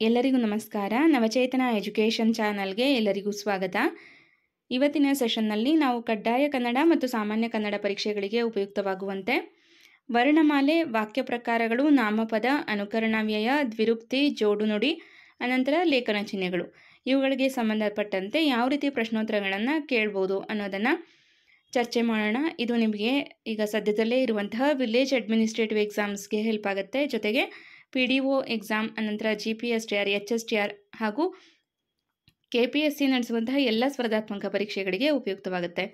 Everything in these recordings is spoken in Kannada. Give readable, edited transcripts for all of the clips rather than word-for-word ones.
ಎಲ್ಲರಿಗೂ ನಮಸ್ಕಾರ. ನವಚೇತನ ಎಜುಕೇಷನ್ ಚಾನಲ್ಗೆ ಎಲ್ಲರಿಗೂ ಸ್ವಾಗತ. ಇವತ್ತಿನ ಸೆಷನ್ನಲ್ಲಿ ನಾವು ಕಡ್ಡಾಯ ಕನ್ನಡ ಮತ್ತು ಸಾಮಾನ್ಯ ಕನ್ನಡ ಪರೀಕ್ಷೆಗಳಿಗೆ ಉಪಯುಕ್ತವಾಗುವಂತೆ ವರ್ಣಮಾಲೆ, ವಾಕ್ಯ ಪ್ರಕಾರಗಳು, ನಾಮಪದ, ಅನುಕರಣವ್ಯಯ, ದ್ವಿರುಕ್ತಿ, ಜೋಡುನುಡಿ, ಅನಂತರ ಲೇಖನ ಚಿಹ್ನೆಗಳು ಇವುಗಳಿಗೆ ಸಂಬಂಧಪಟ್ಟಂತೆ ಯಾವ ರೀತಿ ಪ್ರಶ್ನೋತ್ತರಗಳನ್ನು ಕೇಳ್ಬೋದು ಅನ್ನೋದನ್ನು ಚರ್ಚೆ ಮಾಡೋಣ. ಇದು ನಿಮಗೆ ಈಗ ಸದ್ಯದಲ್ಲೇ ಇರುವಂತಹ ವಿಲೇಜ್ ಅಡ್ಮಿನಿಸ್ಟ್ರೇಟಿವ್ ಎಕ್ಸಾಮ್ಸ್ಗೆ ಹೆಲ್ಪ್ ಆಗುತ್ತೆ. ಜೊತೆಗೆ PDO ಎಕ್ಸಾಮ್, ಅನಂತರ GPSTR, HSTR ಹಾಗೂ KPSC ನಡೆಸುವಂತಹ ಎಲ್ಲ ಸ್ಪರ್ಧಾತ್ಮಕ ಪರೀಕ್ಷೆಗಳಿಗೆ ಉಪಯುಕ್ತವಾಗುತ್ತೆ.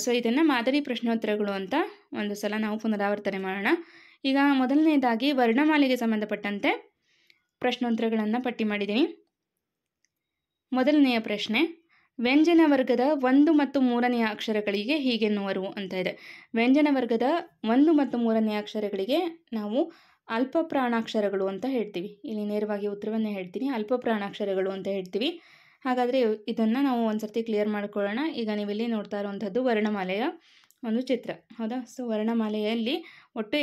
ಸೊ ಇದನ್ನು ಮಾದರಿ ಪ್ರಶ್ನೋತ್ತರಗಳು ಅಂತ ಒಂದು ಸಲ ನಾವು ಪುನರಾವರ್ತನೆ ಮಾಡೋಣ. ಈಗ ಮೊದಲನೇದಾಗಿ ವರ್ಣಮಾಲೆಗೆ ಸಂಬಂಧಪಟ್ಟಂತೆ ಪ್ರಶ್ನೋತ್ತರಗಳನ್ನು ಪಟ್ಟಿ ಮಾಡಿದ್ದೀನಿ. ಮೊದಲನೆಯ ಪ್ರಶ್ನೆ, ವ್ಯಂಜನ ವರ್ಗದ 1 ಮತ್ತು 3ನೇ ಅಕ್ಷರಗಳಿಗೆ ಹೀಗೆನ್ನುವರು ಅಂತ ಇದೆ. ವ್ಯಂಜನ ವರ್ಗದ 1 ಮತ್ತು 3ನೇ ಅಕ್ಷರಗಳಿಗೆ ನಾವು ಅಲ್ಪ ಪ್ರಾಣಾಕ್ಷರಗಳು ಅಂತ ಹೇಳ್ತೀವಿ. ಇಲ್ಲಿ ನೇರವಾಗಿ ಉತ್ತರವನ್ನೇ ಹೇಳ್ತೀನಿ, ಅಲ್ಪ ಪ್ರಾಣಾಕ್ಷರಗಳು ಅಂತ ಹೇಳ್ತೀವಿ. ಹಾಗಾದರೆ ಇದನ್ನು ನಾವು ಒಂದ್ಸರ್ತಿ ಕ್ಲಿಯರ್ ಮಾಡ್ಕೊಳ್ಳೋಣ. ಈಗ ನೀವಿಲ್ಲಿ ನೋಡ್ತಾ ಇರುವಂಥದ್ದು ವರ್ಣಮಾಲೆಯ ಒಂದು ಚಿತ್ರ, ಹೌದಾ? ಸೊ ವರ್ಣಮಾಲೆಯಲ್ಲಿ ಒಟ್ಟು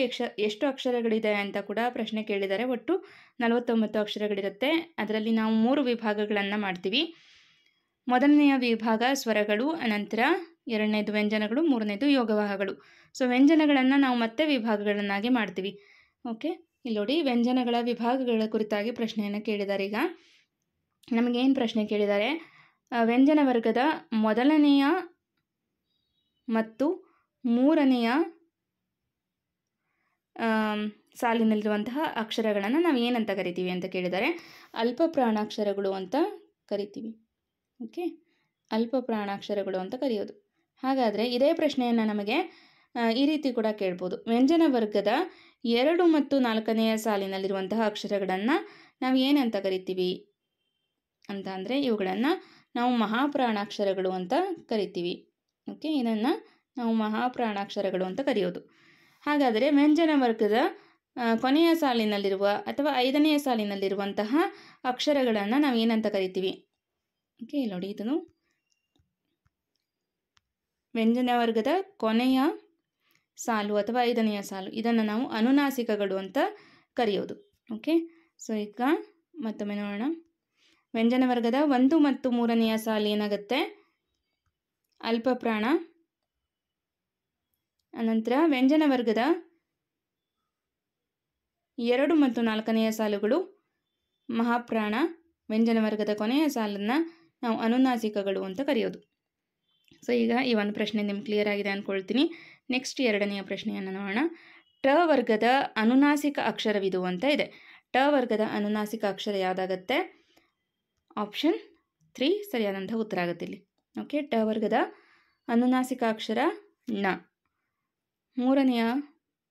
ಎಷ್ಟು ಅಕ್ಷರಗಳಿದೆ ಅಂತ ಕೂಡ ಪ್ರಶ್ನೆ ಕೇಳಿದ್ದಾರೆ. ಒಟ್ಟು 49 ಅಕ್ಷರಗಳಿರುತ್ತೆ. ಅದರಲ್ಲಿ ನಾವು 3 ವಿಭಾಗಗಳನ್ನು ಮಾಡ್ತೀವಿ. ಮೊದಲನೆಯ ವಿಭಾಗ ಸ್ವರಗಳು, ಅನಂತರ ಎರಡನೇದು ವ್ಯಂಜನಗಳು, ಮೂರನೇದು ಯೋಗವಾಹಗಳು. ಸೊ ವ್ಯಂಜನಗಳನ್ನು ನಾವು ಮತ್ತೆ ವಿಭಾಗಗಳನ್ನಾಗಿ ಮಾಡ್ತೀವಿ. ಓಕೆ, ಇಲ್ಲಿ ನೋಡಿ, ವ್ಯಂಜನಗಳ ವಿಭಾಗಗಳ ಕುರಿತಾಗಿ ಪ್ರಶ್ನೆಯನ್ನು ಕೇಳಿದ್ದಾರೆ. ಈಗ ನಮಗೇನು ಪ್ರಶ್ನೆ ಕೇಳಿದ್ದಾರೆ? ವ್ಯಂಜನ ವರ್ಗದ ಮೊದಲನೆಯ ಮತ್ತು 3ನೆಯ ಸಾಲಿನಲ್ಲಿರುವಂತಹ ಅಕ್ಷರಗಳನ್ನು ನಾವು ಏನಂತ ಕರಿತೀವಿ ಅಂತ ಕೇಳಿದ್ದಾರೆ. ಅಲ್ಪ ಪ್ರಾಣಾಕ್ಷರಗಳು ಅಂತ ಕರಿತೀವಿ. ಓಕೆ, ಅಲ್ಪ ಪ್ರಾಣಾಕ್ಷರಗಳು ಅಂತ ಕರೆಯೋದು. ಹಾಗಾದರೆ ಇದೇ ಪ್ರಶ್ನೆಯನ್ನು ನಮಗೆ ಈ ರೀತಿ ಕೂಡ ಕೇಳ್ಬೋದು. ವ್ಯಂಜನ ವರ್ಗದ 2 ಮತ್ತು 4ನೆಯ ಸಾಲಿನಲ್ಲಿರುವಂತಹ ಅಕ್ಷರಗಳನ್ನು ನಾವು ಏನಂತ ಕರಿತೀವಿ ಅಂತ ಅಂದರೆ ಇವುಗಳನ್ನು ನಾವು ಮಹಾಪ್ರಾಣಾಕ್ಷರಗಳು ಅಂತ ಕರಿತೀವಿ. ಓಕೆ, ಇದನ್ನು ನಾವು ಮಹಾಪ್ರಾಣಾಕ್ಷರಗಳು ಅಂತ ಕರೆಯೋದು. ಹಾಗಾದರೆ ವ್ಯಂಜನ ವರ್ಗದ ಕೊನೆಯ ಸಾಲಿನಲ್ಲಿರುವ ಅಥವಾ 5ನೆಯ ಸಾಲಿನಲ್ಲಿರುವಂತಹ ಅಕ್ಷರಗಳನ್ನು ನಾವು ಏನಂತ ಕರಿತೀವಿ? ಓಕೆ, ಇಲ್ಲಿ ನೋಡಿ, ಇದನ್ನು ವ್ಯಂಜನ ವರ್ಗದ ಕೊನೆಯ ಸಾಲು ಅಥವಾ 5ನೆಯ ಸಾಲು, ಇದನ್ನು ನಾವು ಅನುನಾಸಿಕಗಳು ಅಂತ ಕರೆಯೋದು. ಓಕೆ, ಸೊ ಈಗ ಮತ್ತೊಮ್ಮೆ ನೋಡೋಣ. ವ್ಯಂಜನ ವರ್ಗದ 1 ಮತ್ತು 3ನೆಯ ಸಾಲು ಏನಾಗುತ್ತೆ? ಅಲ್ಪ ಪ್ರಾಣ. ಅನಂತರ ವ್ಯಂಜನ ವರ್ಗದ 2 ಮತ್ತು 4ನೆಯ ಸಾಲುಗಳು ಮಹಾಪ್ರಾಣ. ವ್ಯಂಜನ ವರ್ಗದ ಕೊನೆಯ ಸಾಲನ್ನು ನಾವು ಅನುನಾಸಿಕಗಳು ಅಂತ ಕರೆಯೋದು. ಸೊ ಈಗ ಈ ಒಂದು ಪ್ರಶ್ನೆ ನಿಮ್ಗೆ ಕ್ಲಿಯರ್ ಆಗಿದೆ ಅಂದ್ಕೊಳ್ತೀನಿ. ನೆಕ್ಸ್ಟ್ ಎರಡನೆಯ ಪ್ರಶ್ನೆಯನ್ನು ನೋಡೋಣ. ಟ ವರ್ಗದ ಅನುನಾಸಿಕ ಅಕ್ಷರವಿದು ಅಂತ ಇದೆ. ಟ ವರ್ಗದ ಅನುನಾಸಿಕ ಅಕ್ಷರ ಯಾವುದಾಗತ್ತೆ? ಆಪ್ಷನ್ 3 ಸರಿಯಾದಂಥ ಉತ್ತರ ಆಗುತ್ತೆ ಇಲ್ಲಿ. ಓಕೆ, ಟ ವರ್ಗದ ಅನುನಾಸಿಕ ಅಕ್ಷರ ಣ. ಮೂರನೆಯ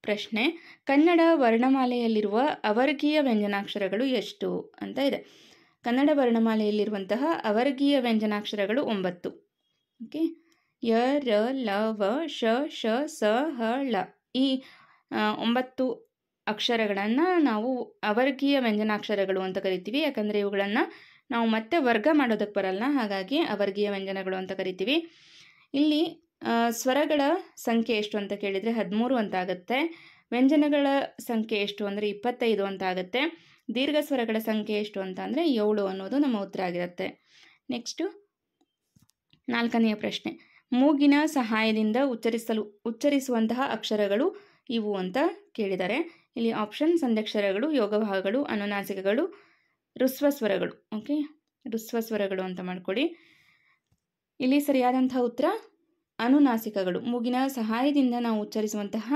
ಪ್ರಶ್ನೆ, ಕನ್ನಡ ವರ್ಣಮಾಲೆಯಲ್ಲಿರುವ ಅವರ್ಗೀಯ ವ್ಯಂಜನಾಕ್ಷರಗಳು ಎಷ್ಟು ಅಂತ ಇದೆ. ಕನ್ನಡ ವರ್ಣಮಾಲೆಯಲ್ಲಿರುವಂತಹ ಅವರ್ಗೀಯ ವ್ಯಂಜನಾಕ್ಷರಗಳು 9. ಓಕೆ, ಯ, ರ, ಲ, ವ, ಶ, ಶ, ಸ, ಹ, ಳ. ಈ 9 ಅಕ್ಷರಗಳನ್ನು ನಾವು ಅವರ್ಗೀಯ ವ್ಯಂಜನಾಕ್ಷರಗಳು ಅಂತ ಕರಿತೀವಿ. ಯಾಕಂದರೆ ಇವುಗಳನ್ನು ನಾವು ಮತ್ತೆ ವರ್ಗ ಮಾಡೋದಕ್ಕೆ ಬರಲ್ಲ, ಹಾಗಾಗಿ ಅವರ್ಗೀಯ ವ್ಯಂಜನಗಳು ಅಂತ ಕರಿತೀವಿ. ಇಲ್ಲಿ ಸ್ವರಗಳ ಸಂಖ್ಯೆ ಎಷ್ಟು ಅಂತ ಕೇಳಿದರೆ 13 ಅಂತ ಆಗುತ್ತೆ. ವ್ಯಂಜನಗಳ ಸಂಖ್ಯೆ ಎಷ್ಟು ಅಂದರೆ 25 ಅಂತ ಆಗುತ್ತೆ. ದೀರ್ಘ ಸ್ವರಗಳ ಸಂಖ್ಯೆ ಎಷ್ಟು ಅಂತ ಅಂದರೆ 7 ಅನ್ನೋದು ನಮ್ಮ ಉತ್ತರ ಆಗಿರುತ್ತೆ. ನೆಕ್ಸ್ಟು 4ನೆಯ ಪ್ರಶ್ನೆ, ಮೂಗಿನ ಸಹಾಯದಿಂದ ಉಚ್ಚರಿಸುವಂತಹ ಅಕ್ಷರಗಳು ಇವು ಅಂತ ಕೇಳಿದ್ದಾರೆ. ಇಲ್ಲಿ ಆಪ್ಷನ್ ಸಂಧ್ಯಕ್ಷರಗಳು, ಯೋಗವಾಹಗಳು, ಅನುನಾಸಿಕಗಳು, ಋಸ್ವ ಸ್ವರಗಳು. ಓಕೆ, ಋಸ್ವ ಸ್ವರಗಳು ಅಂತ ಮಾಡ್ಕೊಳ್ಳಿ. ಇಲ್ಲಿ ಸರಿಯಾದಂಥ ಉತ್ತರ ಅನುನಾಸಿಕಗಳು. ಮೂಗಿನ ಸಹಾಯದಿಂದ ನಾವು ಉಚ್ಚರಿಸುವಂತಹ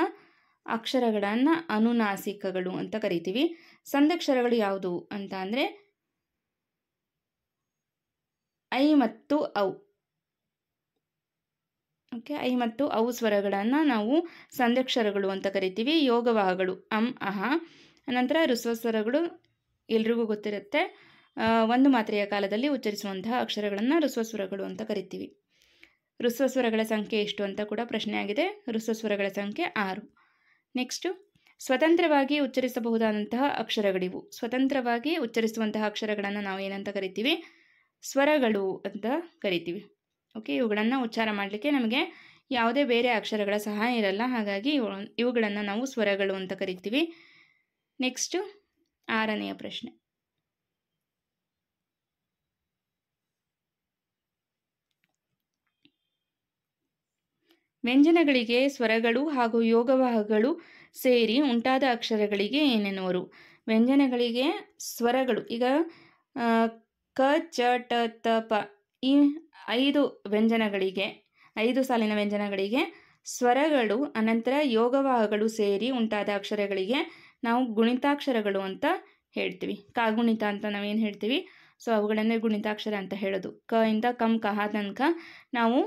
ಅಕ್ಷರಗಳನ್ನು ಅನುನಾಸಿಕಗಳು ಅಂತ ಕರಿತೀವಿ. ಸಂಧ್ಯಕ್ಷರಗಳು ಯಾವುದು ಅಂತ ಅಂದರೆ ಐ ಮತ್ತು ಔ. ಓಕೆ, ಐ ಮತ್ತು ಔ ಸ್ವರಗಳನ್ನು ನಾವು ಸಂಧ್ಯಕ್ಷರಗಳು ಅಂತ ಕರಿತೀವಿ. ಯೋಗವಾಹಗಳು ಅಂ, ಅಹ. ಅನಂತರ ಋಸ್ವ ಸ್ವರಗಳು ಎಲ್ರಿಗೂ ಗೊತ್ತಿರುತ್ತೆ. ಒಂದು ಮಾತ್ರೆಯ ಕಾಲದಲ್ಲಿ ಉಚ್ಚರಿಸುವಂತಹ ಅಕ್ಷರಗಳನ್ನು ಋಸ್ವ ಸ್ವರಗಳು ಅಂತ ಕರಿತೀವಿ. ಋಸ್ವ ಸ್ವರಗಳ ಸಂಖ್ಯೆ ಎಷ್ಟು ಅಂತ ಕೂಡ ಪ್ರಶ್ನೆ ಆಗಿದೆ. ಋಸ್ವ ಸ್ವರಗಳ ಸಂಖ್ಯೆ 6. ನೆಕ್ಸ್ಟು, ಸ್ವತಂತ್ರವಾಗಿ ಉಚ್ಚರಿಸಬಹುದಾದಂತಹ ಅಕ್ಷರಗಳಿವು. ಸ್ವತಂತ್ರವಾಗಿ ಉಚ್ಚರಿಸುವಂತಹ ಅಕ್ಷರಗಳನ್ನು ನಾವು ಏನಂತ ಕರಿತೀವಿ? ಸ್ವರಗಳು ಅಂತ ಕರಿತೀವಿ. ಓಕೆ, ಇವುಗಳನ್ನು ಉಚ್ಚಾರ ಮಾಡಲಿಕ್ಕೆ ನಮಗೆ ಯಾವುದೇ ಬೇರೆ ಅಕ್ಷರಗಳ ಸಹಾಯ ಇರಲ್ಲ, ಹಾಗಾಗಿ ಇವುಗಳನ್ನು ನಾವು ಸ್ವರಗಳು ಅಂತ ಕರಿತೀವಿ. ನೆಕ್ಸ್ಟು 6ನೆಯ ಪ್ರಶ್ನೆ, ವ್ಯಂಜನಗಳಿಗೆ ಸ್ವರಗಳು ಹಾಗೂ ಯೋಗವಾಹಗಳು ಸೇರಿ ಉಂಟಾದ ಅಕ್ಷರಗಳಿಗೆ ಏನೆನ್ನುವರು? ವ್ಯಂಜನಗಳಿಗೆ ಸ್ವರಗಳು, ಈಗ ಕ ಚ ಟ ತ ಪ ಈ 5 ವ್ಯಂಜನಗಳಿಗೆ, 5 ಸಾಲಿನ ವ್ಯಂಜನಗಳಿಗೆ ಸ್ವರಗಳು ಅನಂತರ ಯೋಗವಾಹಗಳು ಸೇರಿ ಉಂಟಾದ ಅಕ್ಷರಗಳಿಗೆ ನಾವು ಗುಣಿತಾಕ್ಷರಗಳು ಅಂತ ಹೇಳ್ತೀವಿ. ಕಾಗುಣಿತ ಅಂತ ನಾವೇನು ಹೇಳ್ತೀವಿ, ಸೊ ಅವುಗಳನ್ನೇ ಗುಣಿತಾಕ್ಷರ ಅಂತ ಹೇಳೋದು. ಕ ಇಂದ ಕಂ ಕಹ ತನಕ ನಾವು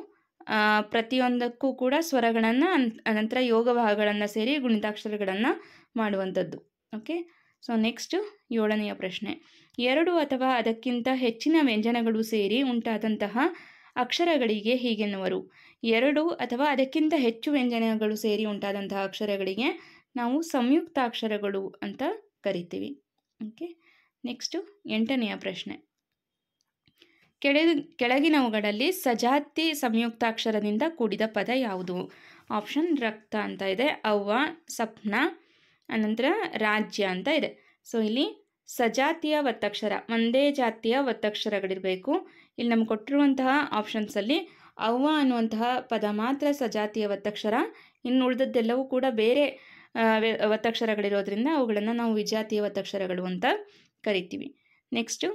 ಪ್ರತಿಯೊಂದಕ್ಕೂ ಕೂಡ ಸ್ವರಗಳನ್ನು ಅನಂತರ ಯೋಗವಾಹಗಳನ್ನು ಸೇರಿ ಗುಣಿತಾಕ್ಷರಗಳನ್ನು ಮಾಡುವಂಥದ್ದು. ಓಕೆ, ಸೊ ನೆಕ್ಸ್ಟು 7ನೆಯ ಪ್ರಶ್ನೆ. 2 ಅಥವಾ ಅದಕ್ಕಿಂತ ಹೆಚ್ಚಿನ ವ್ಯಂಜನಗಳು ಸೇರಿ ಉಂಟಾದಂತಹ ಅಕ್ಷರಗಳಿಗೆ ಹೀಗೆನ್ನುವರು? 2 ಅಥವಾ ಅದಕ್ಕಿಂತ ಹೆಚ್ಚು ವ್ಯಂಜನಗಳು ಸೇರಿ ಉಂಟಾದಂತಹ ಅಕ್ಷರಗಳಿಗೆ ನಾವು ಸಂಯುಕ್ತಾಕ್ಷರಗಳು ಅಂತ ಕರಿತೀವಿ. ಓಕೆ, ನೆಕ್ಸ್ಟು 8ನೆಯ ಪ್ರಶ್ನೆ. ಕೆಳಗಿನವುಗಳಲ್ಲಿ ಸಜಾತಿ ಸಂಯುಕ್ತಾಕ್ಷರದಿಂದ ಕೂಡಿದ ಪದ ಯಾವುದು? ಆಪ್ಷನ್ ರಕ್ತ ಅಂತ ಇದೆ, ಅವ್ವ, ಸಪ್ನ, ಅನಂತರ ರಾಜ್ಯ ಅಂತ ಇದೆ. ಸೊ ಇಲ್ಲಿ ಸಜಾತಿಯ ಒತ್ತಕ್ಷರ, ಒಂದೇ ಜಾತಿಯ ಒತ್ತಕ್ಷರಗಳಿರಬೇಕು. ಇಲ್ಲಿ ನಮ್ಗೆ ಕೊಟ್ಟಿರುವಂತಹ ಆಪ್ಷನ್ಸಲ್ಲಿ ಅವ್ವ ಅನ್ನುವಂತಹ ಪದ ಮಾತ್ರ ಸಜಾತಿಯ ಒತ್ತಕ್ಷರ, ಇನ್ನು ಉಳಿದದ್ದೆಲ್ಲವೂ ಕೂಡ ಬೇರೆ ಒತ್ತಕ್ಷರಗಳಿರೋದ್ರಿಂದ ಅವುಗಳನ್ನು ನಾವು ವಿಜಾತಿಯ ಒತ್ತಕ್ಷರಗಳು ಅಂತ ಕರಿತೀವಿ. ನೆಕ್ಸ್ಟು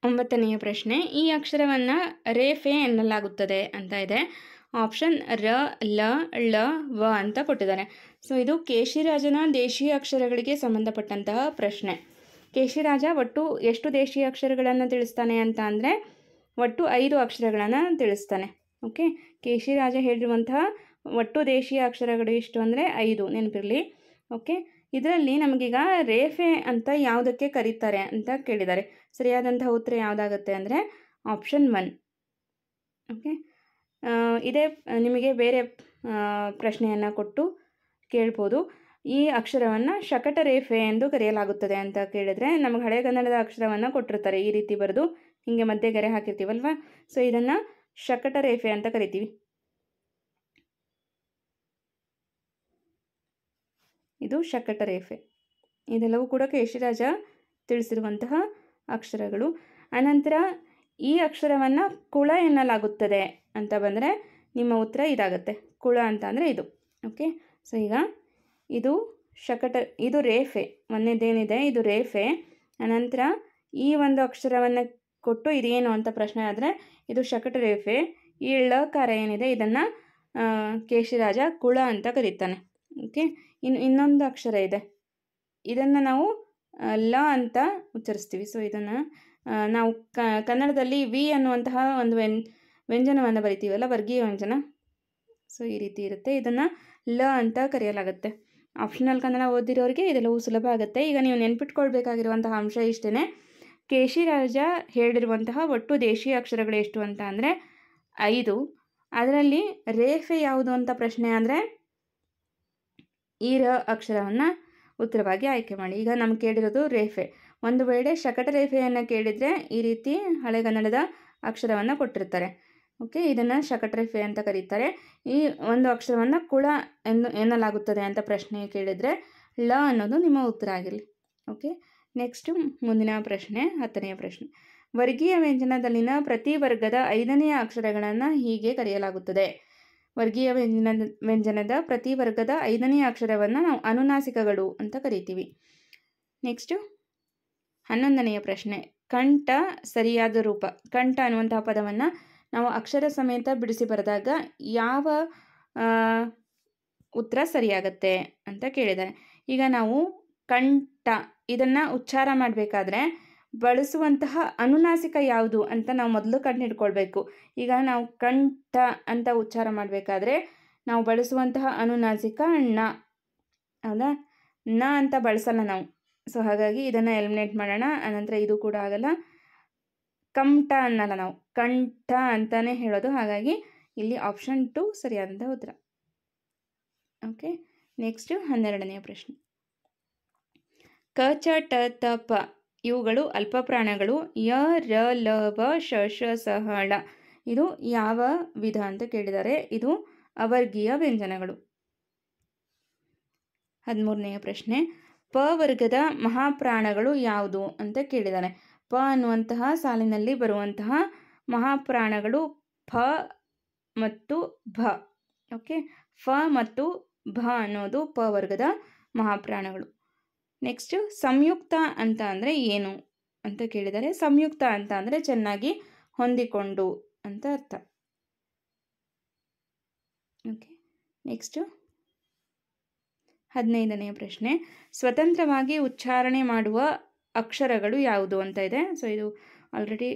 9ನೆಯ ಪ್ರಶ್ನೆ. ಈ ಅಕ್ಷರವನ್ನು ರೇಫೆ ಎನ್ನಲಾಗುತ್ತದೆ ಅಂತ ಇದೆ. ಆಪ್ಷನ್ ರ, ಲ, ಳ, ವ ಅಂತ ಕೊಟ್ಟಿದ್ದಾರೆ. ಸೊ ಇದು ಕೇಶಿರಾಜನ ದೇಶೀಯ ಅಕ್ಷರಗಳಿಗೆ ಸಂಬಂಧಪಟ್ಟಂತಹ ಪ್ರಶ್ನೆ. ಕೇಶಿರಾಜ ಒಟ್ಟು ಎಷ್ಟು ದೇಶೀಯ ಅಕ್ಷರಗಳನ್ನು ತಿಳಿಸ್ತಾನೆ ಅಂತ ಅಂದರೆ ಒಟ್ಟು 5 ಅಕ್ಷರಗಳನ್ನು ತಿಳಿಸ್ತಾನೆ. ಓಕೆ, ಕೇಶಿರಾಜ ಹೇಳಿರುವಂತಹ ಒಟ್ಟು ದೇಶೀಯ ಅಕ್ಷರಗಳು ಎಷ್ಟು ಅಂದರೆ 5, ನೆನಪಿರಲಿ. ಓಕೆ, ಇದರಲ್ಲಿ ನಮಗೀಗ ರೇಫೆ ಅಂತ ಯಾವುದಕ್ಕೆ ಕರೀತಾರೆ ಅಂತ ಕೇಳಿದ್ದಾರೆ. ಸರಿಯಾದಂತಹ ಉತ್ತರ ಯಾವುದಾಗುತ್ತೆ ಅಂದರೆ ಆಪ್ಷನ್ 1. ಓಕೆ, ಇದೇ ನಿಮಗೆ ಬೇರೆ ಪ್ರಶ್ನೆಯನ್ನು ಕೊಟ್ಟು ಕೇಳ್ಬೋದು. ಈ ಅಕ್ಷರವನ್ನು ಶಕಟ ರೇಫೆ ಎಂದು ಕರೆಯಲಾಗುತ್ತದೆ ಅಂತ ಕೇಳಿದರೆ ನಮಗೆ ಹಳೆಗನ್ನಡದ ಅಕ್ಷರವನ್ನು ಕೊಟ್ಟಿರ್ತಾರೆ, ಈ ರೀತಿ ಬರೆದು ಹೀಗೆ ಮಧ್ಯೆ ಗೆರೆ ಹಾಕಿರ್ತೀವಲ್ವ, ಸೊ ಇದನ್ನು ಶಕಟ ರೇಫೆ ಅಂತ ಕರಿತೀವಿ. ಇದು ಶಕಟ ರೇಫೆ. ಇದೆಲ್ಲವೂ ಕೂಡ ಕೇಶಿರಾಜ ತಿಳಿಸಿರುವಂತಹ ಅಕ್ಷರಗಳು. ಅನಂತರ ಈ ಅಕ್ಷರವನ್ನು ಕುಳ ಎನ್ನಲಾಗುತ್ತದೆ ಅಂತ ಬಂದರೆ ನಿಮ್ಮ ಉತ್ತರ ಇದಾಗುತ್ತೆ. ಕುಳ ಅಂತ ಅಂದರೆ ಇದು. ಓಕೆ, ಸೊ ಈಗ ಇದು ಶಕಟ, ಇದು ರೇಫೆ, ಒಂದೇನಿದೆ ಇದು ರೇಫೆ. ಅನಂತರ ಈ ಒಂದು ಅಕ್ಷರವನ್ನು ಕೊಟ್ಟು ಇದೇನು ಅಂತ ಪ್ರಶ್ನೆ ಆದರೆ ಇದು ಶಕಟ ರೇಫೆ. ಈ ಳಕಾರ ಏನಿದೆ ಇದನ್ನು ಕೇಶಿರಾಜ ಕುಳ ಅಂತ ಕರೀತಾನೆ. ಓಕೆ, ಇನ್ನೊಂದು ಅಕ್ಷರ ಇದೆ, ಇದನ್ನು ನಾವು ಲ ಅಂತ ಉಚ್ಚರಿಸ್ತೀವಿ. ಸೊ ಇದನ್ನು ನಾವು ಕನ್ನಡದಲ್ಲಿ ವಿ ಅನ್ನುವಂತಹ ಒಂದು ವ್ಯಂಜನವನ್ನು ಬರಿತೀವಲ್ಲ, ವರ್ಗೀಯ ವ್ಯಂಜನ, ಸೊ ಈ ರೀತಿ ಇರುತ್ತೆ. ಇದನ್ನು ಲ ಅಂತ ಕರೆಯಲಾಗುತ್ತೆ. ಆಪ್ಷನಲ್ ಕನ್ನಡ ಓದಿರೋರಿಗೆ ಇದೆಲ್ಲವೂ ಸುಲಭ ಆಗುತ್ತೆ. ಈಗ ನೀವು ನೆನ್ಪಿಟ್ಕೊಳ್ಬೇಕಾಗಿರುವಂತಹ ಅಂಶ ಇಷ್ಟೇ. ಕೇಶಿರಾಜ ಹೇಳಿರುವಂತಹ ಒಟ್ಟು ದೇಶೀಯ ಅಕ್ಷರಗಳು ಎಷ್ಟು ಅಂತ ಅಂದರೆ 5. ಅದರಲ್ಲಿ ರೇಫೆ ಯಾವುದು ಅಂತ ಪ್ರಶ್ನೆ ಅಂದರೆ ಈ ರ ಅಕ್ಷರವನ್ನು ಉತ್ತರವಾಗಿ ಆಯ್ಕೆ ಮಾಡಿ. ಈಗ ನಮ್ಗೆ ಕೇಳಿರೋದು ರೇಫೆ. ಒಂದು ವೇಳೆ ಶಕಟ ರೇಫೆಯನ್ನು ಕೇಳಿದರೆ ಈ ರೀತಿ ಹಳೆಗನ್ನಡದ ಅಕ್ಷರವನ್ನು ಕೊಟ್ಟಿರ್ತಾರೆ. ಓಕೆ, ಇದನ್ನು ಶಕಟ ರೇಫೆ ಅಂತ ಕರೀತಾರೆ. ಈ ಒಂದು ಅಕ್ಷರವನ್ನು ಕುಳ ಎನ್ನಲಾಗುತ್ತದೆ ಅಂತ ಪ್ರಶ್ನೆ ಕೇಳಿದರೆ ಳ ಅನ್ನೋದು ನಿಮ್ಮ ಉತ್ತರ ಆಗಿರಲಿ. ಓಕೆ, ನೆಕ್ಸ್ಟು ಮುಂದಿನ ಪ್ರಶ್ನೆ 10ನೆಯ ಪ್ರಶ್ನೆ. ವರ್ಗೀಯ ವ್ಯಂಜನದಲ್ಲಿನ ಪ್ರತಿ ವರ್ಗದ 5ನೆಯ ಅಕ್ಷರಗಳನ್ನು ಹೀಗೆ ಕರೆಯಲಾಗುತ್ತದೆ. ವರ್ಗೀಯ ವ್ಯಂಜನದ ಪ್ರತಿ ವರ್ಗದ 5ನೆಯ ಅಕ್ಷರವನ್ನು ನಾವು ಅನುನಾಸಿಕಗಳು ಅಂತ ಕರಿತೀವಿ. ನೆಕ್ಸ್ಟು 11ನೆಯ ಪ್ರಶ್ನೆ. ಕಂಠ ಸರಿಯಾದ ರೂಪ. ಕಂಠ ಅನ್ನುವಂತಹ ಪದವನ್ನು ನಾವು ಅಕ್ಷರ ಸಮೇತ ಬಿಡಿಸಿ ಬರೆದಾಗ ಯಾವ ಉತ್ತರ ಸರಿಯಾಗತ್ತೆ ಅಂತ ಕೇಳಿದ್ದಾರೆ. ಈಗ ನಾವು ಕಂಠ ಇದನ್ನು ಉಚ್ಚಾರ ಮಾಡಬೇಕಾದ್ರೆ ಬಳಸುವಂತಹ ಅನುನಾಸಿಕ ಯಾವುದು ಅಂತ ನಾವು ಮೊದಲು ಕಂಡುಹಿಡ್ಕೊಳ್ಬೇಕು. ಈಗ ನಾವು ಕಂಠ ಅಂತ ಉಚ್ಚಾರ ಮಾಡಬೇಕಾದ್ರೆ ನಾವು ಬಳಸುವಂತಹ ಅನುನಾಸಿಕ ಣ, ಹೌದಾ? ನ ಅಂತ ಬಳಸಲ್ಲ ನಾವು. ಸೊ ಹಾಗಾಗಿ ಇದನ್ನು ಎಲಿಮಿನೇಟ್ ಮಾಡೋಣ. ಅನಂತರ ಇದು ಕೂಡ ಆಗಲ್ಲ. ಕಂಠ ಅನ್ನಲ್ಲ, ನಾವು ಕಂಠ ಅಂತಾನೆ ಹೇಳೋದು. ಹಾಗಾಗಿ ಇಲ್ಲಿ ಆಪ್ಷನ್ 2 ಸರಿಯಾದಂಥ ಉತ್ತರ. ಓಕೆ, ನೆಕ್ಸ್ಟು 12ನೆಯ ಪ್ರಶ್ನೆ. ಕ ಚ ಟ ತ ಪ ಇವುಗಳು ಅಲ್ಪ ಪ್ರಾಣಗಳು. ಯ ರ ಲ ವ ಶ ಶ ಸ ಹ ಳ ಇದು ಯಾವ ವಿಧ ಅಂತ ಕೇಳಿದ್ದಾರೆ. ಇದು ಅವರ್ಗೀಯ ವ್ಯಂಜನಗಳು. 13ನೆಯ ಪ್ರಶ್ನೆ. ಪ ವರ್ಗದ ಮಹಾಪ್ರಾಣಗಳು ಯಾವುದು ಅಂತ ಕೇಳಿದ್ದಾರೆ. ಪ ಅನ್ನುವಂತಹ ಸಾಲಿನಲ್ಲಿ ಬರುವಂತಹ ಮಹಾಪ್ರಾಣಗಳು ಫ ಮತ್ತು ಭ. ಓಕೆ, ಫ ಮತ್ತು ಭ ಅನ್ನೋದು ಪ ವರ್ಗದ ಮಹಾಪ್ರಾಣಗಳು. ನೆಕ್ಸ್ಟ್ ಸಂಯುಕ್ತ ಅಂತ ಅಂದರೆ ಏನು ಅಂತ ಕೇಳಿದರೆ, ಸಂಯುಕ್ತ ಅಂತ ಅಂದರೆ ಚೆನ್ನಾಗಿ ಹೊಂದಿಕೊಂಡು ಅಂತ ಅರ್ಥ. ಓಕೆ, ನೆಕ್ಸ್ಟು 15ನೇ ಪ್ರಶ್ನೆ, ಸ್ವತಂತ್ರವಾಗಿ ಉಚ್ಚಾರಣೆ ಮಾಡುವ ಅಕ್ಷರಗಳು ಯಾವುದು ಅಂತ ಇದೆ. ಸೊ ಇದು ಆಲ್ರೆಡಿ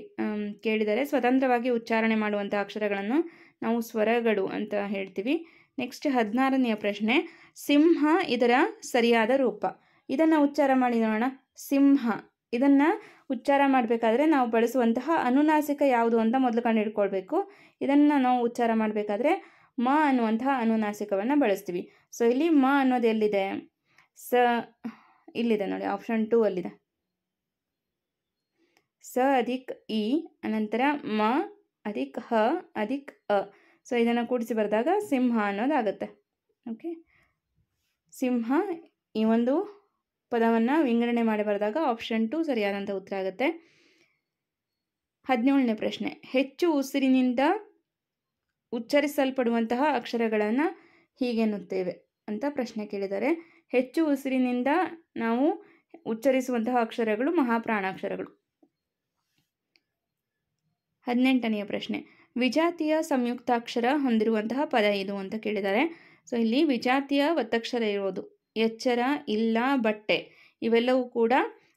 ಕೇಳಿದರೆ, ಸ್ವತಂತ್ರವಾಗಿ ಉಚ್ಚಾರಣೆ ಮಾಡುವಂಥ ಅಕ್ಷರಗಳನ್ನು ನಾವು ಸ್ವರಗಳು ಅಂತ ಹೇಳ್ತೀವಿ. ನೆಕ್ಸ್ಟ್ 16ನೇ ಪ್ರಶ್ನೆ, ಸಿಂಹ ಇದರ ಸರಿಯಾದ ರೂಪ. ಇದನ್ನು ಉಚ್ಚಾರ ಮಾಡಿ ನೋಡೋಣ. ಸಿಂಹ, ಇದನ್ನು ಉಚ್ಚಾರ ಮಾಡಬೇಕಾದ್ರೆ ನಾವು ಬಳಸುವಂತಹ ಅನುನಾಸಿಕ ಯಾವುದು ಅಂತ ಮೊದಲು ಕಂಡು ಹಿಡ್ಕೊಳ್ಬೇಕು. ಇದನ್ನು ನಾವು ಉಚ್ಚಾರ ಮಾಡಬೇಕಾದ್ರೆ ಮ ಅನ್ನುವಂತಹ ಅನುನಾಸಿಕವನ್ನು ಬಳಸ್ತೀವಿ. ಸೊ ಇಲ್ಲಿ ಮ ಅನ್ನೋದು ಎಲ್ಲಿದೆ? ಇಲ್ಲಿದೆ ನೋಡಿ, ಆಪ್ಷನ್ 2 ಅಲ್ಲಿದೆ. ಸ ಅಧಿಕ್ ಇ, ಅನಂತರ ಮ ಅಧಿಕ್ ಹ ಅಧಿಕ್ ಅ. ಸೊ ಇದನ್ನು ಕೂಡಿಸಿ ಬರೆದಾಗ ಸಿಂಹ ಅನ್ನೋದಾಗುತ್ತೆ. ಓಕೆ, ಸಿಂಹ ಈ ಒಂದು ಪದವನ್ನು ವಿಂಗಡಣೆ ಮಾಡಿ ಬರೆದಾಗ ಆಪ್ಷನ್ 2 ಸರಿಯಾದಂಥ ಉತ್ತರ ಆಗುತ್ತೆ. 17ನೇ ಪ್ರಶ್ನೆ, ಹೆಚ್ಚು ಉಸಿರಿನಿಂದ ಉಚ್ಚರಿಸಲ್ಪಡುವಂತಹ ಅಕ್ಷರಗಳನ್ನು ಹೀಗೆನ್ನುತ್ತೇವೆ ಅಂತ ಪ್ರಶ್ನೆ ಕೇಳಿದ್ದಾರೆ. ಹೆಚ್ಚು ಉಸಿರಿನಿಂದ ನಾವು ಉಚ್ಚರಿಸುವಂತಹ ಅಕ್ಷರಗಳು ಮಹಾಪ್ರಾಣಾಕ್ಷರಗಳು. 18ನೇ ಪ್ರಶ್ನೆ, ವಿಜಾತಿಯ ಸಂಯುಕ್ತಾಕ್ಷರ ಹೊಂದಿರುವಂತಹ ಪದ ಇದು ಅಂತ ಕೇಳಿದ್ದಾರೆ. ಸೊ ಇಲ್ಲಿ ವಿಜಾತಿಯ ಒತ್ತಕ್ಷರ ಇರೋದು ಎಚ್ಚರ, ಇಲ್ಲ, ಬಟ್ಟೆ ಇವೆಲ್ಲವೂ ಕೂಡ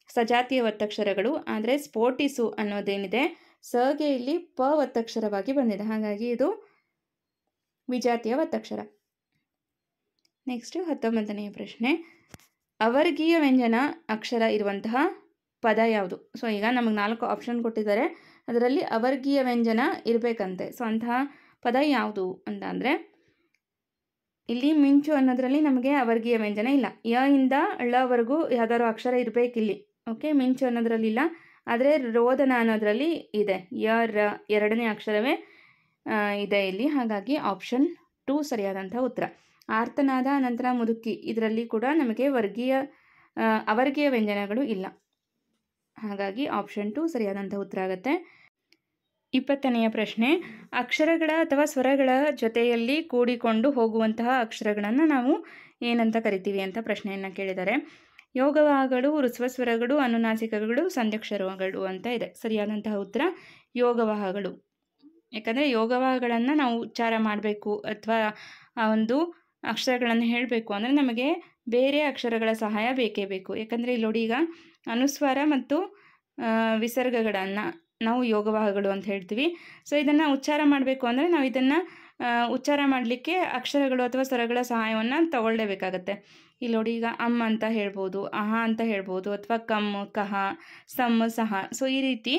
ಸಜಾತಿಯ ಒತ್ತಕ್ಷರಗಳು. ಆದರೆ ಸ್ಫೋಟಿಸು ಅನ್ನೋದೇನಿದೆ ಸಗೆ ಇಲ್ಲಿ ಪ ಒತ್ತಕ್ಷರವಾಗಿ ಬಂದಿದೆ, ಹಾಗಾಗಿ ಇದು ವಿಜಾತಿಯ ಒತ್ತಕ್ಷರ. ನೆಕ್ಸ್ಟ್ 19ನೇ ಪ್ರಶ್ನೆ, ಅವರ್ಗೀಯ ವ್ಯಂಜನ ಅಕ್ಷರ ಇರುವಂತಹ ಪದ ಯಾವುದು? ಸೊ ಈಗ ನಮಗೆ 4 ಆಪ್ಷನ್ ಕೊಟ್ಟಿದ್ದಾರೆ, ಅದರಲ್ಲಿ ಅವರ್ಗೀಯ ವ್ಯಂಜನ ಇರಬೇಕಂತೆ. ಸೊ ಅಂತಹ ಪದ ಯಾವುದು ಅಂತ ಅಂದರೆ, ಇಲ್ಲಿ ಮಿಂಚು ಅನ್ನೋದರಲ್ಲಿ ನಮಗೆ ಅವರ್ಗೀಯ ವ್ಯಂಜನ ಇಲ್ಲ. ಯ ಇಂದ ಳವರೆಗೂ ಯಾವ್ದಾದ್ರು ಅಕ್ಷರ ಇರಬೇಕಿಲ್ಲಿ. ಓಕೆ, ಮಿಂಚು ಅನ್ನೋದ್ರಲ್ಲಿ ಇಲ್ಲ, ಆದರೆ ರೋದನ ಅನ್ನೋದರಲ್ಲಿ ಇದೆ. ಯ ರ ಎರಡನೇ ಅಕ್ಷರವೇ ಇದೆ ಇಲ್ಲಿ, ಹಾಗಾಗಿ ಆಪ್ಷನ್ 2 ಸರಿಯಾದಂಥ ಉತ್ತರ. ಆರ್ತನಾದ ನಂತರ ಮುದುಕಿ ಇದರಲ್ಲಿ ಕೂಡ ನಮಗೆ ಅವರ್ಗೀಯ ವ್ಯಂಜನಗಳು ಇಲ್ಲ, ಹಾಗಾಗಿ ಆಪ್ಷನ್ 2 ಸರಿಯಾದಂಥ ಉತ್ತರ ಆಗುತ್ತೆ. 20ನೇ ಪ್ರಶ್ನೆ, ಅಕ್ಷರಗಳ ಅಥವಾ ಸ್ವರಗಳ ಜೊತೆಯಲ್ಲಿ ಕೂಡಿಕೊಂಡು ಹೋಗುವಂತಹ ಅಕ್ಷರಗಳನ್ನು ನಾವು ಏನಂತ ಕರಿತೀವಿ ಅಂತ ಪ್ರಶ್ನೆಯನ್ನು ಕೇಳಿದ್ದಾರೆ. ಯೋಗವಾಹಗಳು, ಋಸ್ವಸ್ವರಗಳು, ಅನುನಾಸಿಕಗಳು, ಸಂಧ್ಯಕ್ಷರಗಳು ಅಂತ ಇದೆ. ಸರಿಯಾದಂತಹ ಉತ್ತರ ಯೋಗವಾಹಗಳು. ಯಾಕಂದರೆ ಯೋಗವಾಹಗಳನ್ನು ನಾವು ಉಚ್ಚಾರ ಮಾಡಬೇಕು ಅಥವಾ ಆ ಒಂದು ಅಕ್ಷರಗಳನ್ನು ಹೇಳಬೇಕು ಅಂದರೆ ನಮಗೆ ಬೇರೆ ಅಕ್ಷರಗಳ ಸಹಾಯ ಬೇಕೇ ಬೇಕು. ಯಾಕಂದರೆ ಇಲ್ಲಿ ನೋಡಿ, ಈಗ ಅನುಸ್ವಾರ ಮತ್ತು ವಿಸರ್ಗಗಳನ್ನು ನಾವು ಯೋಗವಾಹಗಳು ಅಂತ ಹೇಳ್ತೀವಿ. ಸೊ ಇದನ್ನು ಉಚ್ಚಾರ ಮಾಡಬೇಕು ಅಂದರೆ ನಾವು ಇದನ್ನು ಉಚ್ಚಾರ ಮಾಡಲಿಕ್ಕೆ ಅಕ್ಷರಗಳು ಅಥವಾ ಸ್ವರಗಳ ಸಹಾಯವನ್ನು ತಗೊಳ್ಳೇಬೇಕಾಗತ್ತೆ. ಇಲ್ಲಿ ನೋಡಿ, ಈಗ ಅಮ್ಮ ಅಂತ ಹೇಳ್ಬೋದು, ಅಹ ಅಂತ ಹೇಳ್ಬೋದು, ಅಥವಾ ಕಮ್, ಕಹ, ಸಮ್, ಸಹ. ಸೊ ಈ ರೀತಿ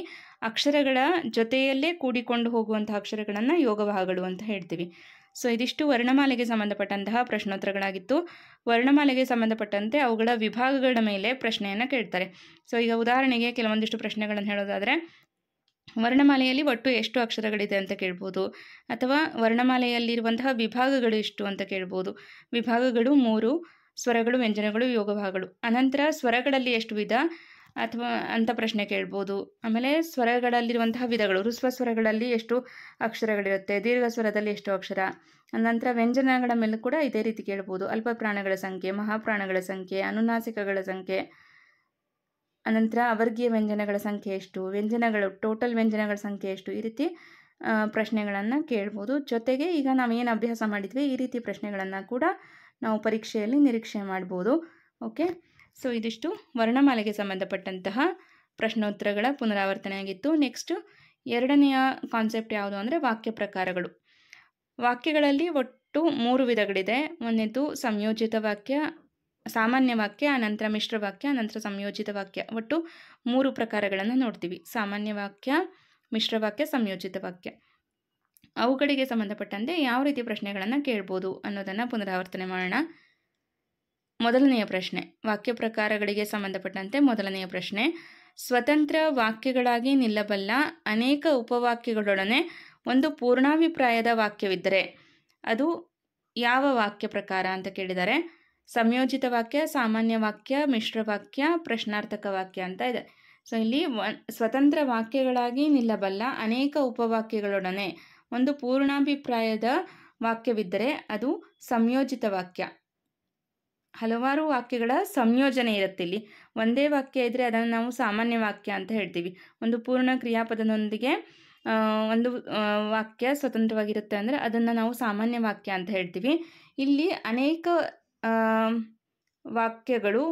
ಅಕ್ಷರಗಳ ಜೊತೆಯಲ್ಲೇ ಕೂಡಿಕೊಂಡು ಹೋಗುವಂಥ ಅಕ್ಷರಗಳನ್ನು ಯೋಗವಾಹಗಳು ಅಂತ ಹೇಳ್ತೀವಿ. ಸೊ ಇದಿಷ್ಟು ವರ್ಣಮಾಲೆಗೆ ಸಂಬಂಧಪಟ್ಟಂತಹ ಪ್ರಶ್ನೋತ್ತರಗಳಾಗಿತ್ತು. ವರ್ಣಮಾಲೆಗೆ ಸಂಬಂಧಪಟ್ಟಂತೆ ಅವುಗಳ ವಿಭಾಗಗಳ ಮೇಲೆ ಪ್ರಶ್ನೆಯನ್ನು ಕೇಳ್ತಾರೆ. ಸೊ ಈಗ ಉದಾಹರಣೆಗೆ ಕೆಲವೊಂದಿಷ್ಟು ಪ್ರಶ್ನೆಗಳನ್ನು ಹೇಳೋದಾದರೆ, ವರ್ಣಮಾಲೆಯಲ್ಲಿ ಒಟ್ಟು ಎಷ್ಟು ಅಕ್ಷರಗಳಿದೆ ಅಂತ ಕೇಳ್ಬೋದು, ಅಥವಾ ವರ್ಣಮಾಲೆಯಲ್ಲಿರುವಂತಹ ವಿಭಾಗಗಳು ಎಷ್ಟು ಅಂತ ಕೇಳ್ಬೋದು. ವಿಭಾಗಗಳು 3, ಸ್ವರಗಳು, ವ್ಯಂಜನಗಳು, ಯೋಗವಾಹಗಳು. ಅನಂತರ ಸ್ವರಗಳಲ್ಲಿ ಎಷ್ಟು ವಿಧ ಅಥವಾ ಅಂತ ಪ್ರಶ್ನೆ ಕೇಳ್ಬೋದು. ಆಮೇಲೆ ಸ್ವರಗಳಲ್ಲಿರುವಂತಹ ವಿಧಗಳು, ಋಸ್ವ ಸ್ವರಗಳಲ್ಲಿ ಎಷ್ಟು ಅಕ್ಷರಗಳಿರುತ್ತೆ, ದೀರ್ಘ ಸ್ವರದಲ್ಲಿ ಎಷ್ಟು ಅಕ್ಷರ. ಅನಂತರ ವ್ಯಂಜನಗಳ ಮೇಲೆ ಕೂಡ ಇದೇ ರೀತಿ ಕೇಳ್ಬೋದು. ಅಲ್ಪ ಪ್ರಾಣಗಳ ಸಂಖ್ಯೆ, ಮಹಾಪ್ರಾಣಗಳ ಸಂಖ್ಯೆ, ಅನುನಾಸಿಕಗಳ ಸಂಖ್ಯೆ, ಅನಂತರ ಅವರ್ಗೀಯ ವ್ಯಂಜನಗಳ ಸಂಖ್ಯೆ ಎಷ್ಟು, ವ್ಯಂಜನಗಳು ಟೋಟಲ್ ವ್ಯಂಜನಗಳ ಸಂಖ್ಯೆ ಎಷ್ಟು, ಈ ರೀತಿ ಪ್ರಶ್ನೆಗಳನ್ನು ಕೇಳ್ಬೋದು. ಜೊತೆಗೆ ಈಗ ನಾವೇನು ಅಭ್ಯಾಸ ಮಾಡಿದ್ವಿ ಈ ರೀತಿ ಪ್ರಶ್ನೆಗಳನ್ನು ಕೂಡ ನಾವು ಪರೀಕ್ಷೆಯಲ್ಲಿ ನಿರೀಕ್ಷೆ ಮಾಡ್ಬೋದು. ಓಕೆ, ಸೊ ಇದಿಷ್ಟು ವರ್ಣಮಾಲೆಗೆ ಸಂಬಂಧಪಟ್ಟಂತಹ ಪ್ರಶ್ನೋತ್ತರಗಳ ಪುನರಾವರ್ತನೆಯಾಗಿತ್ತು. ನೆಕ್ಸ್ಟ್ 2ನೆಯ ಕಾನ್ಸೆಪ್ಟ್ ಯಾವುದು ಅಂದರೆ ವಾಕ್ಯ ಪ್ರಕಾರಗಳು. ವಾಕ್ಯಗಳಲ್ಲಿ ಒಟ್ಟು 3 ವಿಧಗಳಿದೆ. ಒಂದನೇದು ಸಂಯೋಜಿತ ವಾಕ್ಯ, ಸಾಮಾನ್ಯ ವಾಕ್ಯ, ಅನಂತರ ಮಿಶ್ರ ವಾಕ್ಯ, ಅನಂತರ ಸಂಯೋಜಿತ ವಾಕ್ಯ. ಒಟ್ಟು 3 ಪ್ರಕಾರಗಳನ್ನು ನೋಡ್ತೀವಿ: ಸಾಮಾನ್ಯ ವಾಕ್ಯ, ಮಿಶ್ರ ವಾಕ್ಯ, ಸಂಯೋಜಿತ ವಾಕ್ಯ. ಅವುಗಳಿಗೆ ಸಂಬಂಧಪಟ್ಟಂತೆ ಯಾವ ರೀತಿ ಪ್ರಶ್ನೆಗಳನ್ನು ಕೇಳ್ಬೋದು ಅನ್ನೋದನ್ನು ಪುನರಾವರ್ತನೆ ಮಾಡೋಣ. ಮೊದಲನೆಯ ಪ್ರಶ್ನೆ, ವಾಕ್ಯ ಪ್ರಕಾರಗಳಿಗೆ ಸಂಬಂಧಪಟ್ಟಂತೆ ಮೊದಲನೆಯ ಪ್ರಶ್ನೆ, ಸ್ವತಂತ್ರ ವಾಕ್ಯಗಳಾಗಿ ನಿಲ್ಲಬಲ್ಲ ಅನೇಕ ಉಪವಾಕ್ಯಗಳೊಡನೆ ಒಂದು ಪೂರ್ಣಾಭಿಪ್ರಾಯದ ವಾಕ್ಯವಿದ್ದರೆ ಅದು ಯಾವ ವಾಕ್ಯ ಪ್ರಕಾರ ಅಂತ ಕೇಳಿದ್ದಾರೆ. ಸಂಯೋಜಿತ ವಾಕ್ಯ, ಸಾಮಾನ್ಯ ವಾಕ್ಯ, ಮಿಶ್ರ ವಾಕ್ಯ, ಪ್ರಶ್ನಾರ್ಥಕ ವಾಕ್ಯ ಅಂತ ಇದೆ. ಸೊ ಇಲ್ಲಿ ಸ್ವತಂತ್ರ ವಾಕ್ಯಗಳಾಗಿ ನಿಲ್ಲಬಲ್ಲ ಅನೇಕ ಉಪವಾಕ್ಯಗಳೊಡನೆ ಒಂದು ಪೂರ್ಣಾಭಿಪ್ರಾಯದ ವಾಕ್ಯವಿದ್ದರೆ ಅದು ಸಂಯೋಜಿತ ವಾಕ್ಯ. ಹಲವಾರು ವಾಕ್ಯಗಳ ಸಂಯೋಜನೆ ಇರುತ್ತೆ. ಇಲ್ಲಿ ಒಂದೇ ವಾಕ್ಯ ಇದ್ದರೆ ಅದನ್ನು ನಾವು ಸಾಮಾನ್ಯ ವಾಕ್ಯ ಅಂತ ಹೇಳ್ತೀವಿ. ಒಂದು ಪೂರ್ಣ ಕ್ರಿಯಾಪದದೊಂದಿಗೆ ಒಂದು ವಾಕ್ಯ ಸ್ವತಂತ್ರವಾಗಿರುತ್ತೆ ಅಂದರೆ ಅದನ್ನು ನಾವು ಸಾಮಾನ್ಯ ವಾಕ್ಯ ಅಂತ ಹೇಳ್ತೀವಿ. ಇಲ್ಲಿ ಅನೇಕ ವಾಕ್ಯಗಳು,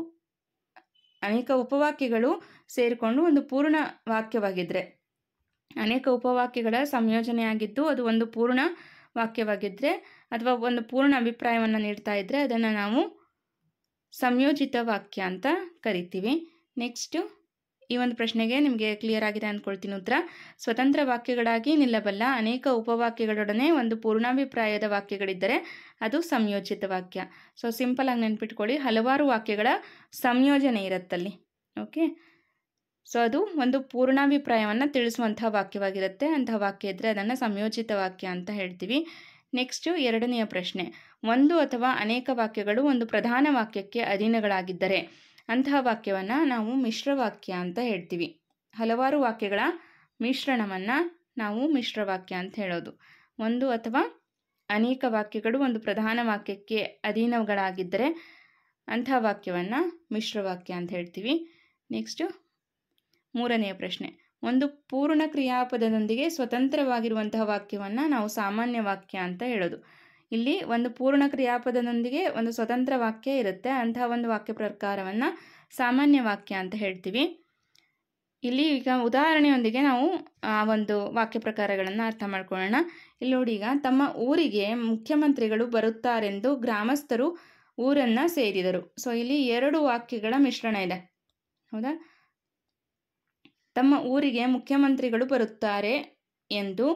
ಅನೇಕ ಉಪವಾಕ್ಯಗಳು ಸೇರಿಕೊಂಡು ಒಂದು ಪೂರ್ಣ ವಾಕ್ಯವಾಗಿದ್ದರೆ, ಅನೇಕ ಉಪವಾಕ್ಯಗಳ ಸಂಯೋಜನೆಯಾಗಿದ್ದು ಅದು ಒಂದು ಪೂರ್ಣ ವಾಕ್ಯವಾಗಿದ್ದರೆ ಅಥವಾ ಒಂದು ಪೂರ್ಣ ಅಭಿಪ್ರಾಯವನ್ನು ನೀಡ್ತಾ ಇದ್ದರೆ ಅದನ್ನು ನಾವು ಸಂಯೋಜಿತ ವಾಕ್ಯ ಅಂತ ಕರಿತೀವಿ. ನೆಕ್ಸ್ಟು ಈ ಒಂದು ಪ್ರಶ್ನೆಗೆ ನಿಮಗೆ ಕ್ಲಿಯರ್ ಆಗಿದೆ ಅಂದ್ಕೊಳ್ತೀನಿ ಉತ್ತರ. ಸ್ವತಂತ್ರ ವಾಕ್ಯಗಳಾಗಿ ನಿಲ್ಲಬಲ್ಲ ಅನೇಕ ಉಪವಾಕ್ಯಗಳೊಡನೆ ಒಂದು ಪೂರ್ಣಾಭಿಪ್ರಾಯದ ವಾಕ್ಯಗಳಿದ್ದರೆ ಅದು ಸಂಯೋಜಿತ ವಾಕ್ಯ. ಸೊ ಸಿಂಪಲ್ ಆಗಿ ನೆನ್ಪಿಟ್ಕೊಳ್ಳಿ, ಹಲವಾರು ವಾಕ್ಯಗಳ ಸಂಯೋಜನೆ ಇರುತ್ತಲ್ಲಿ. ಓಕೆ, ಸೊ ಅದು ಒಂದು ಪೂರ್ಣಾಭಿಪ್ರಾಯವನ್ನು ತಿಳಿಸುವಂಥ ವಾಕ್ಯವಾಗಿರುತ್ತೆ. ಅಂತಹ ವಾಕ್ಯ ಇದ್ದರೆ ಅದನ್ನು ಸಂಯೋಜಿತ ವಾಕ್ಯ ಅಂತ ಹೇಳ್ತೀವಿ. ನೆಕ್ಸ್ಟು ಎರಡನೆಯ ಪ್ರಶ್ನೆ, ಒಂದು ಅಥವಾ ಅನೇಕ ವಾಕ್ಯಗಳು ಒಂದು ಪ್ರಧಾನ ವಾಕ್ಯಕ್ಕೆ ಅಧೀನಗಳಾಗಿದ್ದರೆ ಅಂತಹ ವಾಕ್ಯವನ್ನು ನಾವು ಮಿಶ್ರವಾಕ್ಯ ಅಂತ ಹೇಳ್ತೀವಿ. ಹಲವಾರು ವಾಕ್ಯಗಳ ಮಿಶ್ರಣವನ್ನು ನಾವು ಮಿಶ್ರವಾಕ್ಯ ಅಂತ ಹೇಳೋದು. ಒಂದು ಅಥವಾ ಅನೇಕ ವಾಕ್ಯಗಳು ಒಂದು ಪ್ರಧಾನ ವಾಕ್ಯಕ್ಕೆ ಅಧೀನಗಳಾಗಿದ್ದರೆ ಅಂತಹ ವಾಕ್ಯವನ್ನು ಮಿಶ್ರವಾಕ್ಯ ಅಂತ ಹೇಳ್ತೀವಿ. ನೆಕ್ಸ್ಟು ಮೂರನೆಯ ಪ್ರಶ್ನೆ, ಒಂದು ಪೂರ್ಣ ಕ್ರಿಯಾಪದದೊಂದಿಗೆ ಸ್ವತಂತ್ರವಾಗಿರುವಂತಹ ವಾಕ್ಯವನ್ನು ನಾವು ಸಾಮಾನ್ಯ ವಾಕ್ಯ ಅಂತ ಹೇಳೋದು. ಇಲ್ಲಿ ಒಂದು ಪೂರ್ಣ ಕ್ರಿಯಾಪದದೊಂದಿಗೆ ಒಂದು ಸ್ವತಂತ್ರ ವಾಕ್ಯ ಇರುತ್ತೆ, ಅಂತಹ ಒಂದು ವಾಕ್ಯ ಪ್ರಕಾರವನ್ನು ಸಾಮಾನ್ಯ ವಾಕ್ಯ ಅಂತ ಹೇಳ್ತೀವಿ. ಇಲ್ಲಿ ಈಗ ಉದಾಹರಣೆಯೊಂದಿಗೆ ನಾವು ಆ ಒಂದು ವಾಕ್ಯ ಪ್ರಕಾರಗಳನ್ನು ಅರ್ಥ ಮಾಡ್ಕೊಳ್ಳೋಣ. ಇಲ್ಲಿ ನೋಡಿ, ಈಗ ತಮ್ಮ ಊರಿಗೆ ಮುಖ್ಯಮಂತ್ರಿಗಳು ಬರುತ್ತಾರೆಂದು ಗ್ರಾಮಸ್ಥರು ಊರನ್ನು ಸೇರಿದರು. ಸೊ ಇಲ್ಲಿ ಎರಡು ವಾಕ್ಯಗಳ ಮಿಶ್ರಣ ಇದೆ, ಹೌದಾ? ತಮ್ಮ ಊರಿಗೆ ಮುಖ್ಯಮಂತ್ರಿಗಳು ಬರುತ್ತಾರೆ ಎಂದು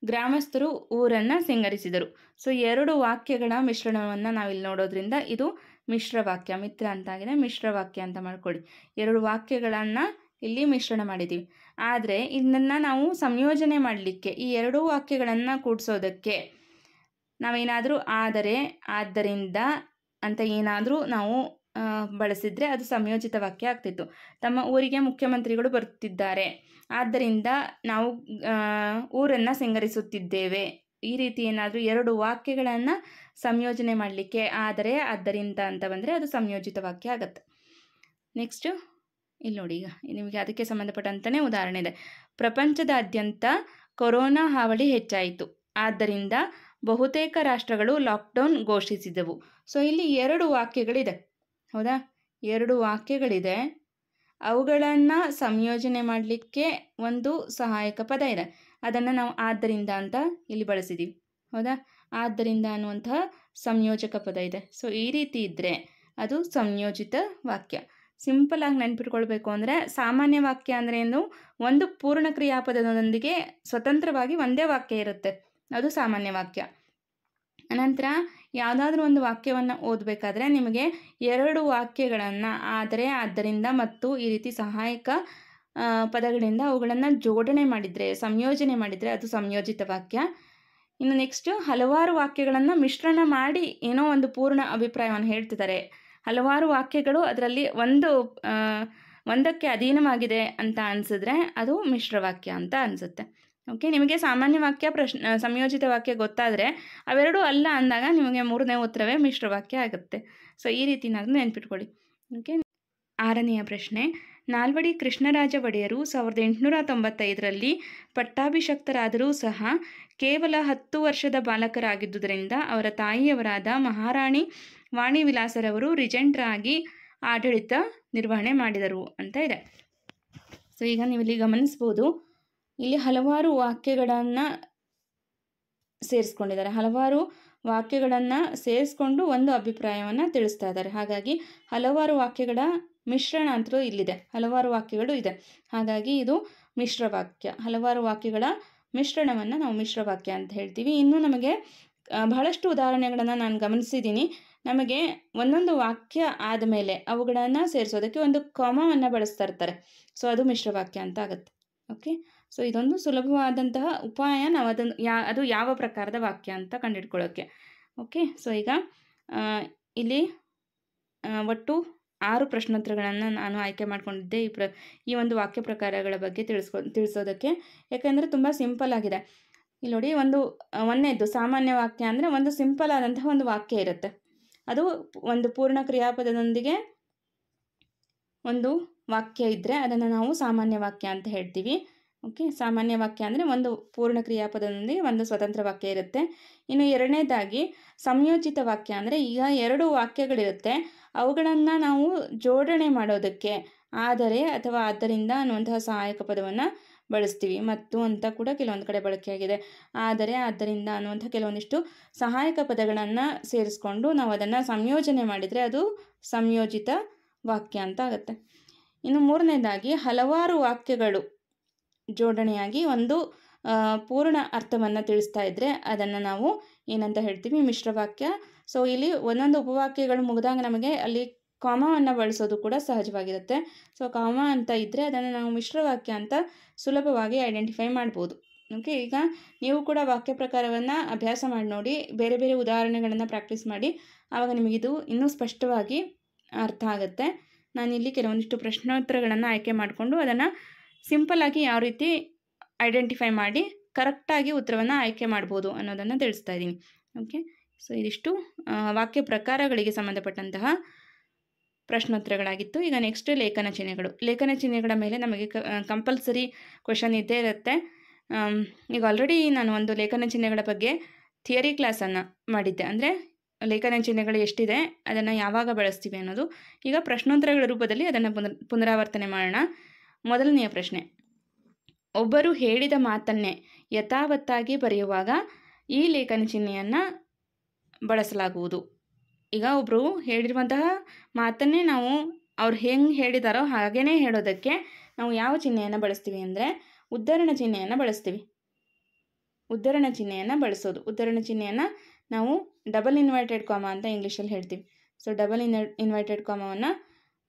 ಗ್ರಾಮಸ್ಥರು ಊರನ್ನು ಸಿಂಗರಿಸಿದರು. ಸೊ ಎರಡು ವಾಕ್ಯಗಳ ಮಿಶ್ರಣವನ್ನು ನಾವಿಲ್ಲಿ ನೋಡೋದ್ರಿಂದ ಇದು ಮಿಶ್ರವಾಕ್ಯ. ಮಿತ್ರ ಅಂತಾಗಿದೆ, ಮಿಶ್ರವಾಕ್ಯ ಅಂತ ಮಾಡ್ಕೊಳ್ಳಿ. ಎರಡು ವಾಕ್ಯಗಳನ್ನು ಇಲ್ಲಿ ಮಿಶ್ರಣ ಮಾಡಿದ್ದೀವಿ. ಆದರೆ ಇದನ್ನು ನಾವು ಸಂಯೋಜನೆ ಮಾಡಲಿಕ್ಕೆ, ಈ ಎರಡೂ ವಾಕ್ಯಗಳನ್ನು ಕೂಡಿಸೋದಕ್ಕೆ ನಾವೇನಾದರೂ ಆದರೆ, ಆದ್ದರಿಂದ ಅಂತ ಏನಾದರೂ ನಾವು ಬಳಸಿದರೆ ಅದು ಸಂಯೋಜಿತ ವಾಕ್ಯ ಆಗ್ತಿತ್ತು. ತಮ್ಮ ಊರಿಗೆ ಮುಖ್ಯಮಂತ್ರಿಗಳು ಬರುತ್ತಿದ್ದಾರೆ, ಆದ್ದರಿಂದ ನಾವು ಊರನ್ನು ಸಿಂಗರಿಸುತ್ತಿದ್ದೇವೆ. ಈ ರೀತಿ ಏನಾದರೂ ಎರಡು ವಾಕ್ಯಗಳನ್ನು ಸಂಯೋಜನೆ ಮಾಡಲಿಕ್ಕೆ ಆದರೆ, ಆದ್ದರಿಂದ ಅಂತ ಬಂದರೆ ಅದು ಸಂಯೋಜಿತ ವಾಕ್ಯ ಆಗುತ್ತೆ. ನೆಕ್ಸ್ಟು ಇಲ್ಲಿ ನೋಡಿ, ಈಗ ನಿಮಗೆ ಅದಕ್ಕೆ ಸಂಬಂಧಪಟ್ಟಂತಲೇ ಉದಾಹರಣೆ ಇದೆ. ಪ್ರಪಂಚದಾದ್ಯಂತ ಕೊರೋನಾ ಹಾವಳಿ ಹೆಚ್ಚಾಯಿತು, ಆದ್ದರಿಂದ ಬಹುತೇಕ ರಾಷ್ಟ್ರಗಳು ಲಾಕ್ಡೌನ್ ಘೋಷಿಸಿದವು. ಸೊ ಇಲ್ಲಿ ಎರಡು ವಾಕ್ಯಗಳಿದೆ, ಹೌದಾ? ಎರಡು ವಾಕ್ಯಗಳಿದೆ, ಅವುಗಳನ್ನು ಸಂಯೋಜನೆ ಮಾಡಲಿಕ್ಕೆ ಒಂದು ಸಹಾಯಕ ಪದ ಇದೆ, ಅದನ್ನು ನಾವು ಆದ್ದರಿಂದ ಅಂತ ಇಲ್ಲಿ ಬಳಸಿದ್ದೀವಿ, ಹೌದಾ? ಆದ್ದರಿಂದ ಅನ್ನುವಂತಹ ಸಂಯೋಜಕ ಪದ ಇದೆ. ಸೊ ಈ ರೀತಿ ಇದ್ದರೆ ಅದು ಸಂಯೋಜಿತ ವಾಕ್ಯ. ಸಿಂಪಲ್ ಆಗಿ ನೆನ್ಪಿಟ್ಕೊಳ್ಬೇಕು ಅಂದರೆ ಸಾಮಾನ್ಯ ವಾಕ್ಯ ಅಂದರೆ ಏನು? ಒಂದು ಪೂರ್ಣ ಕ್ರಿಯಾಪದದೊಂದಿಗೆ ಸ್ವತಂತ್ರವಾಗಿ ಒಂದೇ ವಾಕ್ಯ ಇರುತ್ತೆ, ಅದು ಸಾಮಾನ್ಯ ವಾಕ್ಯ. ಅನಂತರ ಯಾವುದಾದ್ರೂ ಒಂದು ವಾಕ್ಯವನ್ನು ಓದಬೇಕಾದ್ರೆ ನಿಮಗೆ ಎರಡು ವಾಕ್ಯಗಳನ್ನು ಆದರೆ, ಆದ್ದರಿಂದ ಮತ್ತು ಈ ರೀತಿ ಸಹಾಯಕ ಪದಗಳಿಂದ ಅವುಗಳನ್ನು ಜೋಡಣೆ ಮಾಡಿದರೆ, ಸಂಯೋಜನೆ ಮಾಡಿದರೆ ಅದು ಸಂಯೋಜಿತ ವಾಕ್ಯ. ಇನ್ನು ನೆಕ್ಸ್ಟು ಹಲವಾರು ವಾಕ್ಯಗಳನ್ನು ಮಿಶ್ರಣ ಮಾಡಿ ಏನೋ ಒಂದು ಪೂರ್ಣ ಅಭಿಪ್ರಾಯವನ್ನು ಹೇಳ್ತಿದ್ದಾರೆ. ಹಲವಾರು ವಾಕ್ಯಗಳು ಅದರಲ್ಲಿ ಒಂದಕ್ಕೆ ಅಧೀನವಾಗಿದೆ ಅಂತ ಅನಿಸಿದ್ರೆ ಅದು ಮಿಶ್ರವಾಕ್ಯ ಅಂತ ಅನಿಸುತ್ತೆ. ಓಕೆ, ನಿಮಗೆ ಸಾಮಾನ್ಯ ವಾಕ್ಯ, ಸಂಯೋಜಿತ ವಾಕ್ಯ ಗೊತ್ತಾದರೆ ಅವೆರಡೂ ಅಲ್ಲ ಅಂದಾಗ ನಿಮಗೆ ಮೂರನೇ ಉತ್ತರವೇ ಮಿಶ್ರವಾಕ್ಯ ಆಗುತ್ತೆ. ಸೊ ಈ ರೀತಿನಾದ್ರೂ ನೆನ್ಪಿಟ್ಕೊಳ್ಳಿ. ಓಕೆ, ಆರನೆಯ ಪ್ರಶ್ನೆ, ನಾಲ್ವಡಿ ಕೃಷ್ಣರಾಜ ಒಡೆಯರು 1895ರಲ್ಲಿ ಪಟ್ಟಾಭಿಷಕ್ತರಾದರೂ ಸಹ ಕೇವಲ 10 ವರ್ಷದ ಬಾಲಕರಾಗಿದ್ದುದರಿಂದ ಅವರ ತಾಯಿಯವರಾದ ಮಹಾರಾಣಿ ವಾಣಿವಿಲಾಸರವರು ರಿಜೆಂಟ್ರಾಗಿ ಆಡಳಿತ ನಿರ್ವಹಣೆ ಮಾಡಿದರು ಅಂತ ಇದೆ. ಸೊ ಈಗ ನೀವು ಇಲ್ಲಿ ಗಮನಿಸ್ಬೋದು, ಇಲ್ಲಿ ಹಲವಾರು ವಾಕ್ಯಗಳನ್ನು ಸೇರಿಸ್ಕೊಂಡಿದ್ದಾರೆ. ಹಲವಾರು ವಾಕ್ಯಗಳನ್ನು ಸೇರಿಸ್ಕೊಂಡು ಒಂದು ಅಭಿಪ್ರಾಯವನ್ನು ತಿಳಿಸ್ತಾ ಇದ್ದಾರೆ. ಹಾಗಾಗಿ ಹಲವಾರು ವಾಕ್ಯಗಳ ಮಿಶ್ರಣ ಅಂತಲೂ ಇಲ್ಲಿದೆ, ಹಲವಾರು ವಾಕ್ಯಗಳು ಇದೆ. ಹಾಗಾಗಿ ಇದು ಮಿಶ್ರವಾಕ್ಯ. ಹಲವಾರು ವಾಕ್ಯಗಳ ಮಿಶ್ರಣವನ್ನು ನಾವು ಮಿಶ್ರವಾಕ್ಯ ಅಂತ ಹೇಳ್ತೀವಿ. ಇನ್ನು ನಮಗೆ ಬಹಳಷ್ಟು ಉದಾಹರಣೆಗಳನ್ನು ನಾನು ಗಮನಿಸಿದ್ದೀನಿ. ನಮಗೆ ಒಂದೊಂದು ವಾಕ್ಯ ಆದಮೇಲೆ ಅವುಗಳನ್ನು ಸೇರಿಸೋದಕ್ಕೆ ಒಂದು ಕಾಮವನ್ನು ಬಳಸ್ತಾ ಇರ್ತಾರೆ. ಸೊ ಅದು ಮಿಶ್ರವಾಕ್ಯ ಅಂತ ಆಗುತ್ತೆ. ಓಕೆ, ಸೊ ಇದೊಂದು ಸುಲಭವಾದಂತಹ ಉಪಾಯ, ನಾವು ಅದನ್ನು ಅದು ಯಾವ ಪ್ರಕಾರದ ವಾಕ್ಯ ಅಂತ ಕಂಡುಹಿಡ್ಕೊಳ್ಳೋಕ್ಕೆ. ಓಕೆ, ಸೊ ಈಗ ಇಲ್ಲಿ ಒಟ್ಟು 6 ಪ್ರಶ್ನೋತ್ತರಗಳನ್ನು ನಾನು ಆಯ್ಕೆ ಮಾಡಿಕೊಂಡಿದ್ದೆ ಈ ಒಂದು ವಾಕ್ಯ ಪ್ರಕಾರಗಳ ಬಗ್ಗೆ ತಿಳಿಸೋದಕ್ಕೆ. ಯಾಕೆಂದರೆ ತುಂಬ ಸಿಂಪಲ್ ಆಗಿದೆ. ಇಲ್ಲಿ ನೋಡಿ, ಒಂದನೇದ್ದು ಸಾಮಾನ್ಯ ವಾಕ್ಯ ಅಂದರೆ ಒಂದು ಸಿಂಪಲ್ ಆದಂತಹ ಒಂದು ವಾಕ್ಯ ಇರುತ್ತೆ. ಅದು ಒಂದು ಪೂರ್ಣ ಕ್ರಿಯಾಪದದೊಂದಿಗೆ ಒಂದು ವಾಕ್ಯ ಇದ್ದರೆ ಅದನ್ನು ನಾವು ಸಾಮಾನ್ಯ ವಾಕ್ಯ ಅಂತ ಹೇಳ್ತೀವಿ. ಓಕೆ, ಸಾಮಾನ್ಯ ವಾಕ್ಯ ಅಂದರೆ ಒಂದು ಪೂರ್ಣ ಕ್ರಿಯಾಪದದೊಂದಿಗೆ ಒಂದು ಸ್ವತಂತ್ರ ವಾಕ್ಯ ಇರುತ್ತೆ. ಇನ್ನು ಎರಡನೇದಾಗಿ ಸಂಯೋಜಿತ ವಾಕ್ಯ ಅಂದರೆ ಈಗ 2 ವಾಕ್ಯಗಳಿರುತ್ತೆ, ಅವುಗಳನ್ನು ನಾವು ಜೋಡಣೆ ಮಾಡೋದಕ್ಕೆ ಆದರೆ ಅಥವಾ ಆದ್ದರಿಂದ ಅನ್ನುವಂತಹ ಸಹಾಯಕ ಪದವನ್ನು ಬಳಸ್ತೀವಿ. ಮತ್ತು ಅಂತ ಕೂಡ ಕೆಲವೊಂದು ಕಡೆ ಬಳಕೆಯಾಗಿದೆ. ಆದರೆ, ಆದ್ದರಿಂದ ಅನ್ನುವಂಥ ಕೆಲವೊಂದಿಷ್ಟು ಸಹಾಯಕ ಪದಗಳನ್ನು ಸೇರಿಸ್ಕೊಂಡು ನಾವು ಅದನ್ನು ಸಂಯೋಜನೆ ಮಾಡಿದರೆ ಅದು ಸಂಯೋಜಿತ ವಾಕ್ಯ ಅಂತ ಆಗುತ್ತೆ. ಇನ್ನು ಮೂರನೇದಾಗಿ ಹಲವಾರು ವಾಕ್ಯಗಳು ಜೋಡಣೆಯಾಗಿ ಒಂದು ಪೂರ್ಣ ಅರ್ಥವನ್ನು ತಿಳಿಸ್ತಾ ಇದ್ದರೆ ಅದನ್ನು ನಾವು ಏನಂತ ಹೇಳ್ತೀವಿ? ಮಿಶ್ರವಾಕ್ಯ. ಸೊ ಇಲ್ಲಿ ಒಂದೊಂದು ಉಪವಾಕ್ಯಗಳು ಮುಗಿದಾಗ ನಮಗೆ ಅಲ್ಲಿ ಕಾಮವನ್ನು ಬಳಸೋದು ಕೂಡ ಸಹಜವಾಗಿರುತ್ತೆ. ಸೊ ಕಾಮ ಅಂತ ಇದ್ದರೆ ಅದನ್ನು ನಾವು ಮಿಶ್ರವಾಕ್ಯ ಅಂತ ಸುಲಭವಾಗಿ ಐಡೆಂಟಿಫೈ ಮಾಡ್ಬೋದು. ಓಕೆ, ಈಗ ನೀವು ಕೂಡ ವಾಕ್ಯ ಪ್ರಕಾರವನ್ನು ಅಭ್ಯಾಸ ಮಾಡಿ ನೋಡಿ, ಬೇರೆ ಬೇರೆ ಉದಾಹರಣೆಗಳನ್ನು ಪ್ರಾಕ್ಟೀಸ್ ಮಾಡಿ, ಆವಾಗ ನಿಮಗಿದು ಇನ್ನೂ ಸ್ಪಷ್ಟವಾಗಿ ಅರ್ಥ ಆಗುತ್ತೆ. ನಾನಿಲ್ಲಿ ಕೆಲವೊಂದಿಷ್ಟು ಪ್ರಶ್ನೋತ್ತರಗಳನ್ನು ಆಯ್ಕೆ ಮಾಡಿಕೊಂಡು ಅದನ್ನು ಸಿಂಪಲ್ಲಾಗಿ ಯಾವ ರೀತಿ ಐಡೆಂಟಿಫೈ ಮಾಡಿ ಕರೆಕ್ಟಾಗಿ ಉತ್ತರವನ್ನು ಆಯ್ಕೆ ಮಾಡ್ಬೋದು ಅನ್ನೋದನ್ನು ತಿಳಿಸ್ತಾ ಇದ್ದೀನಿ. ಓಕೆ, ಸೊ ಇದಿಷ್ಟು ವಾಕ್ಯ ಪ್ರಕಾರಗಳಿಗೆ ಸಂಬಂಧಪಟ್ಟಂತಹ ಪ್ರಶ್ನೋತ್ತರಗಳಾಗಿತ್ತು. ಈಗ ನೆಕ್ಸ್ಟ್ ಲೇಖನ ಚಿಹ್ನೆಗಳು. ಲೇಖನ ಚಿಹ್ನೆಗಳ ಮೇಲೆ ನಮಗೆ ಕಂಪಲ್ಸರಿ ಕ್ವೆಶನ್ ಇದ್ದೇ ಇರುತ್ತೆ. ಈಗ ಆಲ್ರೆಡಿ ನಾನು ಒಂದು ಲೇಖನ ಚಿಹ್ನೆಗಳ ಬಗ್ಗೆ ಥಿಯರಿ ಕ್ಲಾಸನ್ನು ಮಾಡಿದ್ದೆ. ಅಂದರೆ ಲೇಖನ ಚಿಹ್ನೆಗಳು ಎಷ್ಟಿದೆ, ಅದನ್ನು ಯಾವಾಗ ಬಳಸ್ತೀವಿ ಅನ್ನೋದು. ಈಗ ಪ್ರಶ್ನೋತ್ತರಗಳ ರೂಪದಲ್ಲಿ ಅದನ್ನು ಪುನರಾವರ್ತನೆ ಮಾಡೋಣ. ಮೊದಲನೆಯ ಪ್ರಶ್ನೆ, ಒಬ್ಬರು ಹೇಳಿದ ಮಾತನ್ನೇ ಯಥಾವತ್ತಾಗಿ ಬರೆಯುವಾಗ ಈ ಲೇಖನ ಚಿಹ್ನೆಯನ್ನು ಬಳಸಲಾಗುವುದು. ಈಗ ಒಬ್ಬರು ಹೇಳಿರುವಂತಹ ಮಾತನ್ನೇ ನಾವು ಅವ್ರು ಹೆಂಗೆ ಹೇಳಿದಾರೋ ಹಾಗೇ ಹೇಳೋದಕ್ಕೆ ನಾವು ಯಾವ ಚಿಹ್ನೆಯನ್ನು ಬಳಸ್ತೀವಿ ಅಂದರೆ ಉದ್ಧರಣ ಚಿಹ್ನೆಯನ್ನು ಬಳಸ್ತೀವಿ. ಉದ್ಧರಣ ಚಿಹ್ನೆಯನ್ನು ಬಳಸೋದು. ಉದ್ಧರಣ ಚಿಹ್ನೆಯನ್ನು ನಾವು ಡಬಲ್ ಇನ್ವರ್ಟೆಡ್ ಕಾಮ ಅಂತ ಇಂಗ್ಲೀಷಲ್ಲಿ ಹೇಳ್ತೀವಿ. ಸೊ ಡಬಲ್ ಇನ್ವರ್ಟೆಡ್ ಕಾಮವನ್ನು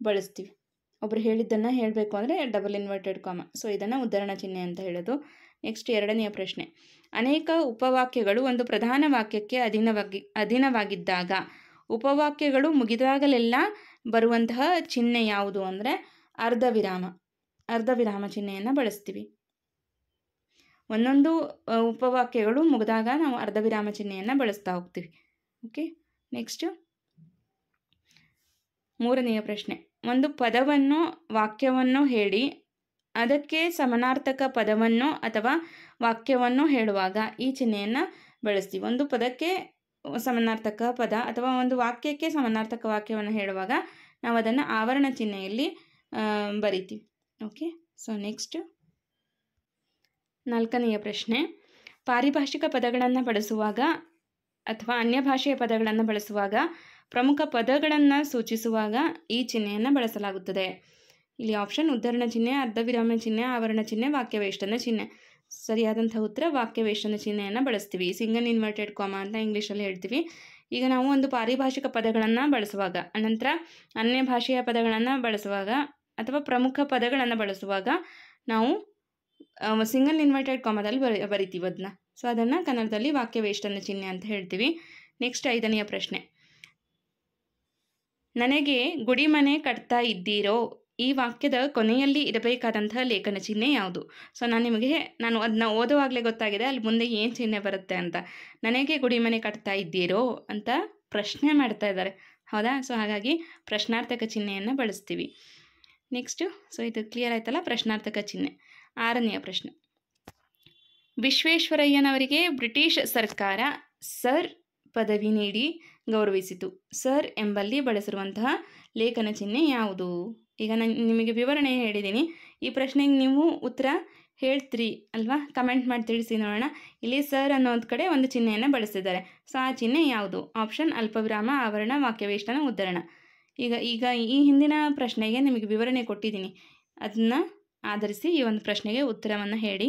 ಬಳಸ್ತೀವಿ. ಒಬ್ಬರು ಹೇಳಿದ್ದನ್ನು ಹೇಳಬೇಕು ಅಂದರೆ ಡಬಲ್ ಇನ್ವರ್ಟೆಡ್ ಕಾಮ. ಸೊ ಇದನ್ನು ಉದ್ಧರಣ ಚಿಹ್ನೆ ಅಂತ ಹೇಳೋದು. ನೆಕ್ಸ್ಟ್ ಎರಡನೆಯ ಪ್ರಶ್ನೆ, ಅನೇಕ ಉಪವಾಕ್ಯಗಳು ಒಂದು ಪ್ರಧಾನ ವಾಕ್ಯಕ್ಕೆ ಅಧೀನವಾಗಿದ್ದಾಗ ಉಪವಾಕ್ಯಗಳು ಮುಗಿದಾಗಲೆಲ್ಲ ಬರುವಂತಹ ಚಿಹ್ನೆ ಯಾವುದು ಅಂದರೆ ಅರ್ಧವಿರಾಮ. ಅರ್ಧವಿರಾಮ ಚಿಹ್ನೆಯನ್ನು ಬಳಸ್ತೀವಿ. ಒಂದೊಂದು ಉಪವಾಕ್ಯಗಳು ಮುಗಿದಾಗ ನಾವು ಅರ್ಧವಿರಾಮ ಚಿಹ್ನೆಯನ್ನು ಬಳಸ್ತಾ ಹೋಗ್ತೀವಿ. ಓಕೆ, ನೆಕ್ಸ್ಟ್ ಮೂರನೆಯ ಪ್ರಶ್ನೆ, ಒಂದು ಪದವನ್ನು ವಾಕ್ಯವನ್ನು ಹೇಳಿ ಅದಕ್ಕೆ ಸಮಾನಾರ್ಥಕ ಪದವನ್ನು ಅಥವಾ ವಾಕ್ಯವನ್ನು ಹೇಳುವಾಗ ಈ ಚಿಹ್ನೆಯನ್ನು ಬಳಸ್ತೀವಿ. ಒಂದು ಪದಕ್ಕೆ ಸಮಾನಾರ್ಥಕ ಪದ ಅಥವಾ ಒಂದು ವಾಕ್ಯಕ್ಕೆ ಸಮಾನಾರ್ಥಕ ವಾಕ್ಯವನ್ನು ಹೇಳುವಾಗ ನಾವು ಅದನ್ನು ಆವರಣ ಚಿಹ್ನೆಯಲ್ಲಿ ಬರಿತೀವಿ. ಓಕೆ, ಸೊ ನೆಕ್ಸ್ಟ್ ನಾಲ್ಕನೆಯ ಪ್ರಶ್ನೆ, ಪಾರಿಭಾಷಿಕ ಪದಗಳನ್ನು ಬಳಸುವಾಗ ಅಥವಾ ಅನ್ಯ ಭಾಷೆಯ ಪದಗಳನ್ನು ಬಳಸುವಾಗ ಪ್ರಮುಖ ಪದಗಳನ್ನು ಸೂಚಿಸುವಾಗ ಈ ಚಿಹ್ನೆಯನ್ನು ಬಳಸಲಾಗುತ್ತದೆ. ಇಲ್ಲಿ ಆಪ್ಷನ್ ಉದ್ಧರಣ ಚಿಹ್ನೆ, ಅರ್ಧವಿರಾಮ ಚಿಹ್ನೆ, ಆವರಣ ಚಿಹ್ನೆ, ವಾಕ್ಯವೇಷ್ಟನ ಚಿಹ್ನೆ. ಸರಿಯಾದಂಥ ಉತ್ತರ ವಾಕ್ಯವೇಷ್ಟನ ಚಿಹ್ನೆಯನ್ನು ಬಳಸ್ತೀವಿ. ಸಿಂಗಲ್ ಇನ್ವರ್ಟೆಡ್ ಕಾಮ ಅಂತ ಇಂಗ್ಲೀಷಲ್ಲಿ ಹೇಳ್ತೀವಿ. ಈಗ ನಾವು ಒಂದು ಪಾರಿಭಾಷಿಕ ಪದಗಳನ್ನು ಬಳಸುವಾಗ, ಅನಂತರ ಅನ್ಯ ಭಾಷೆಯ ಪದಗಳನ್ನು ಬಳಸುವಾಗ ಅಥವಾ ಪ್ರಮುಖ ಪದಗಳನ್ನು ಬಳಸುವಾಗ ನಾವು ಸಿಂಗಲ್ ಇನ್ವರ್ಟೆಡ್ ಕಾಮದಲ್ಲಿ ಬರಿತೀವಿ ಅದನ್ನ. ಸೊ ಅದನ್ನು ಕನ್ನಡದಲ್ಲಿ ವಾಕ್ಯವೇಷ್ಟನ ಚಿಹ್ನೆ ಅಂತ ಹೇಳ್ತೀವಿ. ನೆಕ್ಸ್ಟ್ ಐದನೆಯ ಪ್ರಶ್ನೆ, ನನಗೆ ಗುಡಿ ಮನೆ ಕಟ್ತಾ ಇದ್ದೀರೋ ಈ ವಾಕ್ಯದ ಕೊನೆಯಲ್ಲಿ ಇರಬೇಕಾದಂತಹ ಲೇಖನ ಚಿಹ್ನೆ ಯಾವುದು? ಸೊ ನಾನು ಅದನ್ನ ಓದುವಾಗಲೇ ಗೊತ್ತಾಗಿದೆ ಅಲ್ಲಿ ಮುಂದೆ ಏನು ಚಿಹ್ನೆ ಬರುತ್ತೆ ಅಂತ. ನನಗೆ ಗುಡಿ ಮನೆ ಕಟ್ತಾ ಇದ್ದೀರೋ ಅಂತ ಪ್ರಶ್ನೆ ಮಾಡ್ತಾ ಇದ್ದಾರೆ, ಹೌದಾ? ಸೊ ಹಾಗಾಗಿ ಪ್ರಶ್ನಾರ್ಥಕ ಚಿಹ್ನೆಯನ್ನು ಬಳಸ್ತೀವಿ. ನೆಕ್ಸ್ಟು, ಸೊ ಇದು ಕ್ಲಿಯರ್ ಆಯ್ತಲ್ಲ, ಪ್ರಶ್ನಾರ್ಥಕ ಚಿಹ್ನೆ. ಆರನೆಯ ಪ್ರಶ್ನೆ, ವಿಶ್ವೇಶ್ವರಯ್ಯನವರಿಗೆ ಬ್ರಿಟಿಷ್ ಸರ್ಕಾರ ಸರ್ ಪದವಿ ನೀಡಿ ಗೌರವಿಸಿತು. ಸರ್ ಎಂಬಲ್ಲಿ ಬಳಸಿರುವಂತಹ ಲೇಖನ ಚಿಹ್ನೆ ಯಾವುದು? ಈಗ ನಾನು ನಿಮಗೆ ವಿವರಣೆ ಹೇಳಿದ್ದೀನಿ. ಈ ಪ್ರಶ್ನೆಗೆ ನೀವು ಉತ್ತರ ಹೇಳ್ತೀರಿ ಅಲ್ವಾ? ಕಮೆಂಟ್ ಮಾಡಿ ತಿಳಿಸಿ ನೋಡೋಣ. ಇಲ್ಲಿ ಸರ್ ಅನ್ನೋದು ಕಡೆ ಒಂದು ಚಿಹ್ನೆಯನ್ನು ಬಳಸಿದ್ದಾರೆ. ಸೊ ಆ ಚಿಹ್ನೆ ಯಾವುದು? ಆಪ್ಷನ್ ಅಲ್ಪವಿರಾಮ, ಆವರಣ, ವಾಕ್ಯವೇಷ್ಟನ, ಉದ್ಧರಣ. ಈಗ ಈ ಹಿಂದಿನ ಪ್ರಶ್ನೆಗೆ ನಿಮಗೆ ವಿವರಣೆ ಕೊಟ್ಟಿದ್ದೀನಿ, ಅದನ್ನು ಆಧರಿಸಿ ಈ ಒಂದು ಪ್ರಶ್ನೆಗೆ ಉತ್ತರವನ್ನು ಹೇಳಿ.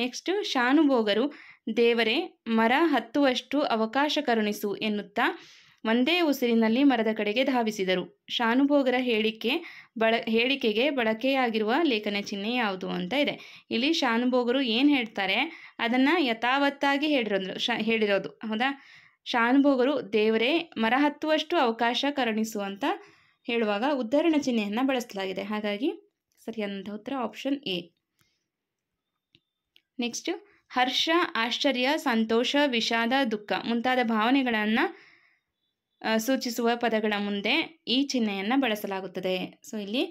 ನೆಕ್ಸ್ಟು, ಶಾನುಭೋಗರು ದೇವರೇ ಮರ ಹತ್ತುವಷ್ಟು ಅವಕಾಶ ಕರುಣಿಸು ಎನ್ನುತ್ತಾ ಒಂದೇ ಉಸಿರಿನಲ್ಲಿ ಮರದ ಕಡೆಗೆ ಧಾವಿಸಿದರು. ಶಾನುಭೋಗರ ಹೇಳಿಕೆಗೆ ಬಳಕೆಯಾಗಿರುವ ಲೇಖನ ಚಿಹ್ನೆ ಯಾವುದು ಅಂತ ಇದೆ. ಇಲ್ಲಿ ಶಾನುಭೋಗರು ಏನು ಹೇಳ್ತಾರೆ ಅದನ್ನು ಯಥಾವತ್ತಾಗಿ ಹೇಳಿರೋದು, ಹೌದಾ? ಶಾನುಭೋಗರು ದೇವರೇ ಮರ ಹತ್ತುವಷ್ಟು ಅವಕಾಶ ಕರುಣಿಸು ಅಂತ ಹೇಳುವಾಗ ಉದ್ಧರಣ ಚಿಹ್ನೆಯನ್ನು ಬಳಸಲಾಗಿದೆ. ಹಾಗಾಗಿ ಸರಿಯಾದಂಥ ಉತ್ತರ ಆಪ್ಷನ್ ಎ. ನೆಕ್ಸ್ಟು, ಹರ್ಷ, ಆಶ್ಚರ್ಯ, ಸಂತೋಷ, ವಿಷಾದ, ದುಃಖ ಮುಂತಾದ ಭಾವನೆಗಳನ್ನು ಸೂಚಿಸುವ ಪದಗಳ ಮುಂದೆ ಈ ಚಿಹ್ನೆಯನ್ನು ಬಳಸಲಾಗುತ್ತದೆ. ಸೊ ಇಲ್ಲಿ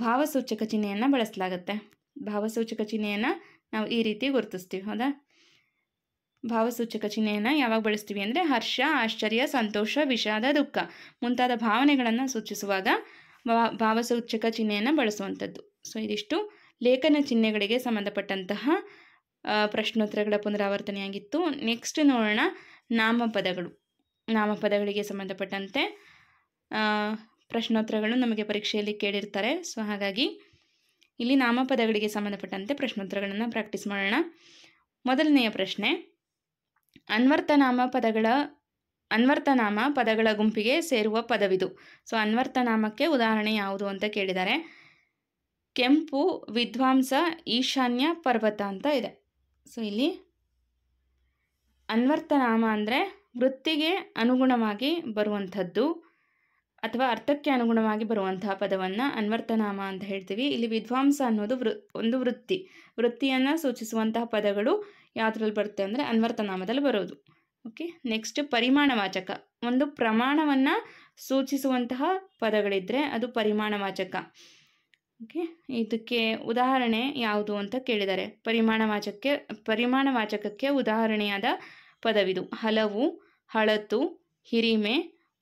ಭಾವಸೂಚಕ ಚಿಹ್ನೆಯನ್ನು ಬಳಸಲಾಗುತ್ತೆ. ಭಾವಸೂಚಕ ಚಿಹ್ನೆಯನ್ನು ನಾವು ಈ ರೀತಿ ಗುರುತಿಸ್ತೀವಿ. ಹೌದಾ? ಭಾವಸೂಚಕ ಚಿಹ್ನೆಯನ್ನು ಯಾವಾಗ ಬಳಸ್ತೀವಿ ಅಂದರೆ ಹರ್ಷ, ಆಶ್ಚರ್ಯ, ಸಂತೋಷ, ವಿಷಾದ, ದುಃಖ ಮುಂತಾದ ಭಾವನೆಗಳನ್ನು ಸೂಚಿಸುವಾಗ ಭಾವಸೂಚಕ ಚಿಹ್ನೆಯನ್ನು ಬಳಸುವಂಥದ್ದು. ಸೊ ಇದಿಷ್ಟು ಲೇಖನ ಚಿಹ್ನೆಗಳಿಗೆ ಸಂಬಂಧಪಟ್ಟಂತಹ ಪ್ರಶ್ನೋತ್ತರಗಳ ಪುನರಾವರ್ತನೆಯಾಗಿತ್ತು. ನೆಕ್ಸ್ಟ್ ನೋಡೋಣ ನಾಮಪದಗಳು. ನಾಮಪದಗಳಿಗೆ ಸಂಬಂಧಪಟ್ಟಂತೆ ಪ್ರಶ್ನೋತ್ತರಗಳು ನಮಗೆ ಪರೀಕ್ಷೆಯಲ್ಲಿ ಕೇಳಿರ್ತಾರೆ. ಸೊ ಹಾಗಾಗಿ ಇಲ್ಲಿ ನಾಮಪದಗಳಿಗೆ ಸಂಬಂಧಪಟ್ಟಂತೆ ಪ್ರಶ್ನೋತ್ತರಗಳನ್ನು ಪ್ರಾಕ್ಟೀಸ್ ಮಾಡೋಣ. ಮೊದಲನೆಯ ಪ್ರಶ್ನೆ, ಅನ್ವರ್ಥನಾಮ ಪದಗಳ ಗುಂಪಿಗೆ ಸೇರುವ ಪದವಿದು. ಸೊ ಅನ್ವರ್ಥನಾಮಕ್ಕೆ ಉದಾಹರಣೆ ಯಾವುದು ಅಂತ ಕೇಳಿದ್ದಾರೆ. ಕೆಂಪು, ವಿದ್ವಾಂಸ, ಈಶಾನ್ಯ, ಪರ್ವತ ಅಂತ ಇದೆ. ಸೊ ಇಲ್ಲಿ ಅನ್ವರ್ಥನಾಮ ಅಂದರೆ ವೃತ್ತಿಗೆ ಅನುಗುಣವಾಗಿ ಬರುವಂಥದ್ದು ಅಥವಾ ಅರ್ಥಕ್ಕೆ ಅನುಗುಣವಾಗಿ ಬರುವಂತಹ ಪದವನ್ನು ಅನ್ವರ್ಥನಾಮ ಅಂತ ಹೇಳ್ತೀವಿ. ಇಲ್ಲಿ ವಿದ್ವಾಂಸ ಅನ್ನೋದು ಒಂದು ವೃತ್ತಿಯನ್ನು ಸೂಚಿಸುವಂತಹ ಪದಗಳು ಯಾವುದ್ರಲ್ಲಿ ಬರುತ್ತೆ ಅಂದರೆ ಅನ್ವರ್ಥನಾಮದಲ್ಲಿ ಬರೋದು. ಓಕೆ. ನೆಕ್ಸ್ಟ್ ಪರಿಮಾಣವಾಚಕ, ಒಂದು ಪ್ರಮಾಣವನ್ನು ಸೂಚಿಸುವಂತಹ ಪದಗಳಿದ್ದರೆ ಅದು ಪರಿಮಾಣವಾಚಕ. ಓಕೆ. ಇದಕ್ಕೆ ಉದಾಹರಣೆ ಯಾವುದು ಅಂತ ಕೇಳಿದ್ದಾರೆ. ಪರಿಮಾಣವಾಚಕಕ್ಕೆ ಉದಾಹರಣೆಯಾದ ಪದವಿದು. ಹಲವು, ಹಳತು, ಹಿರಿಮೆ,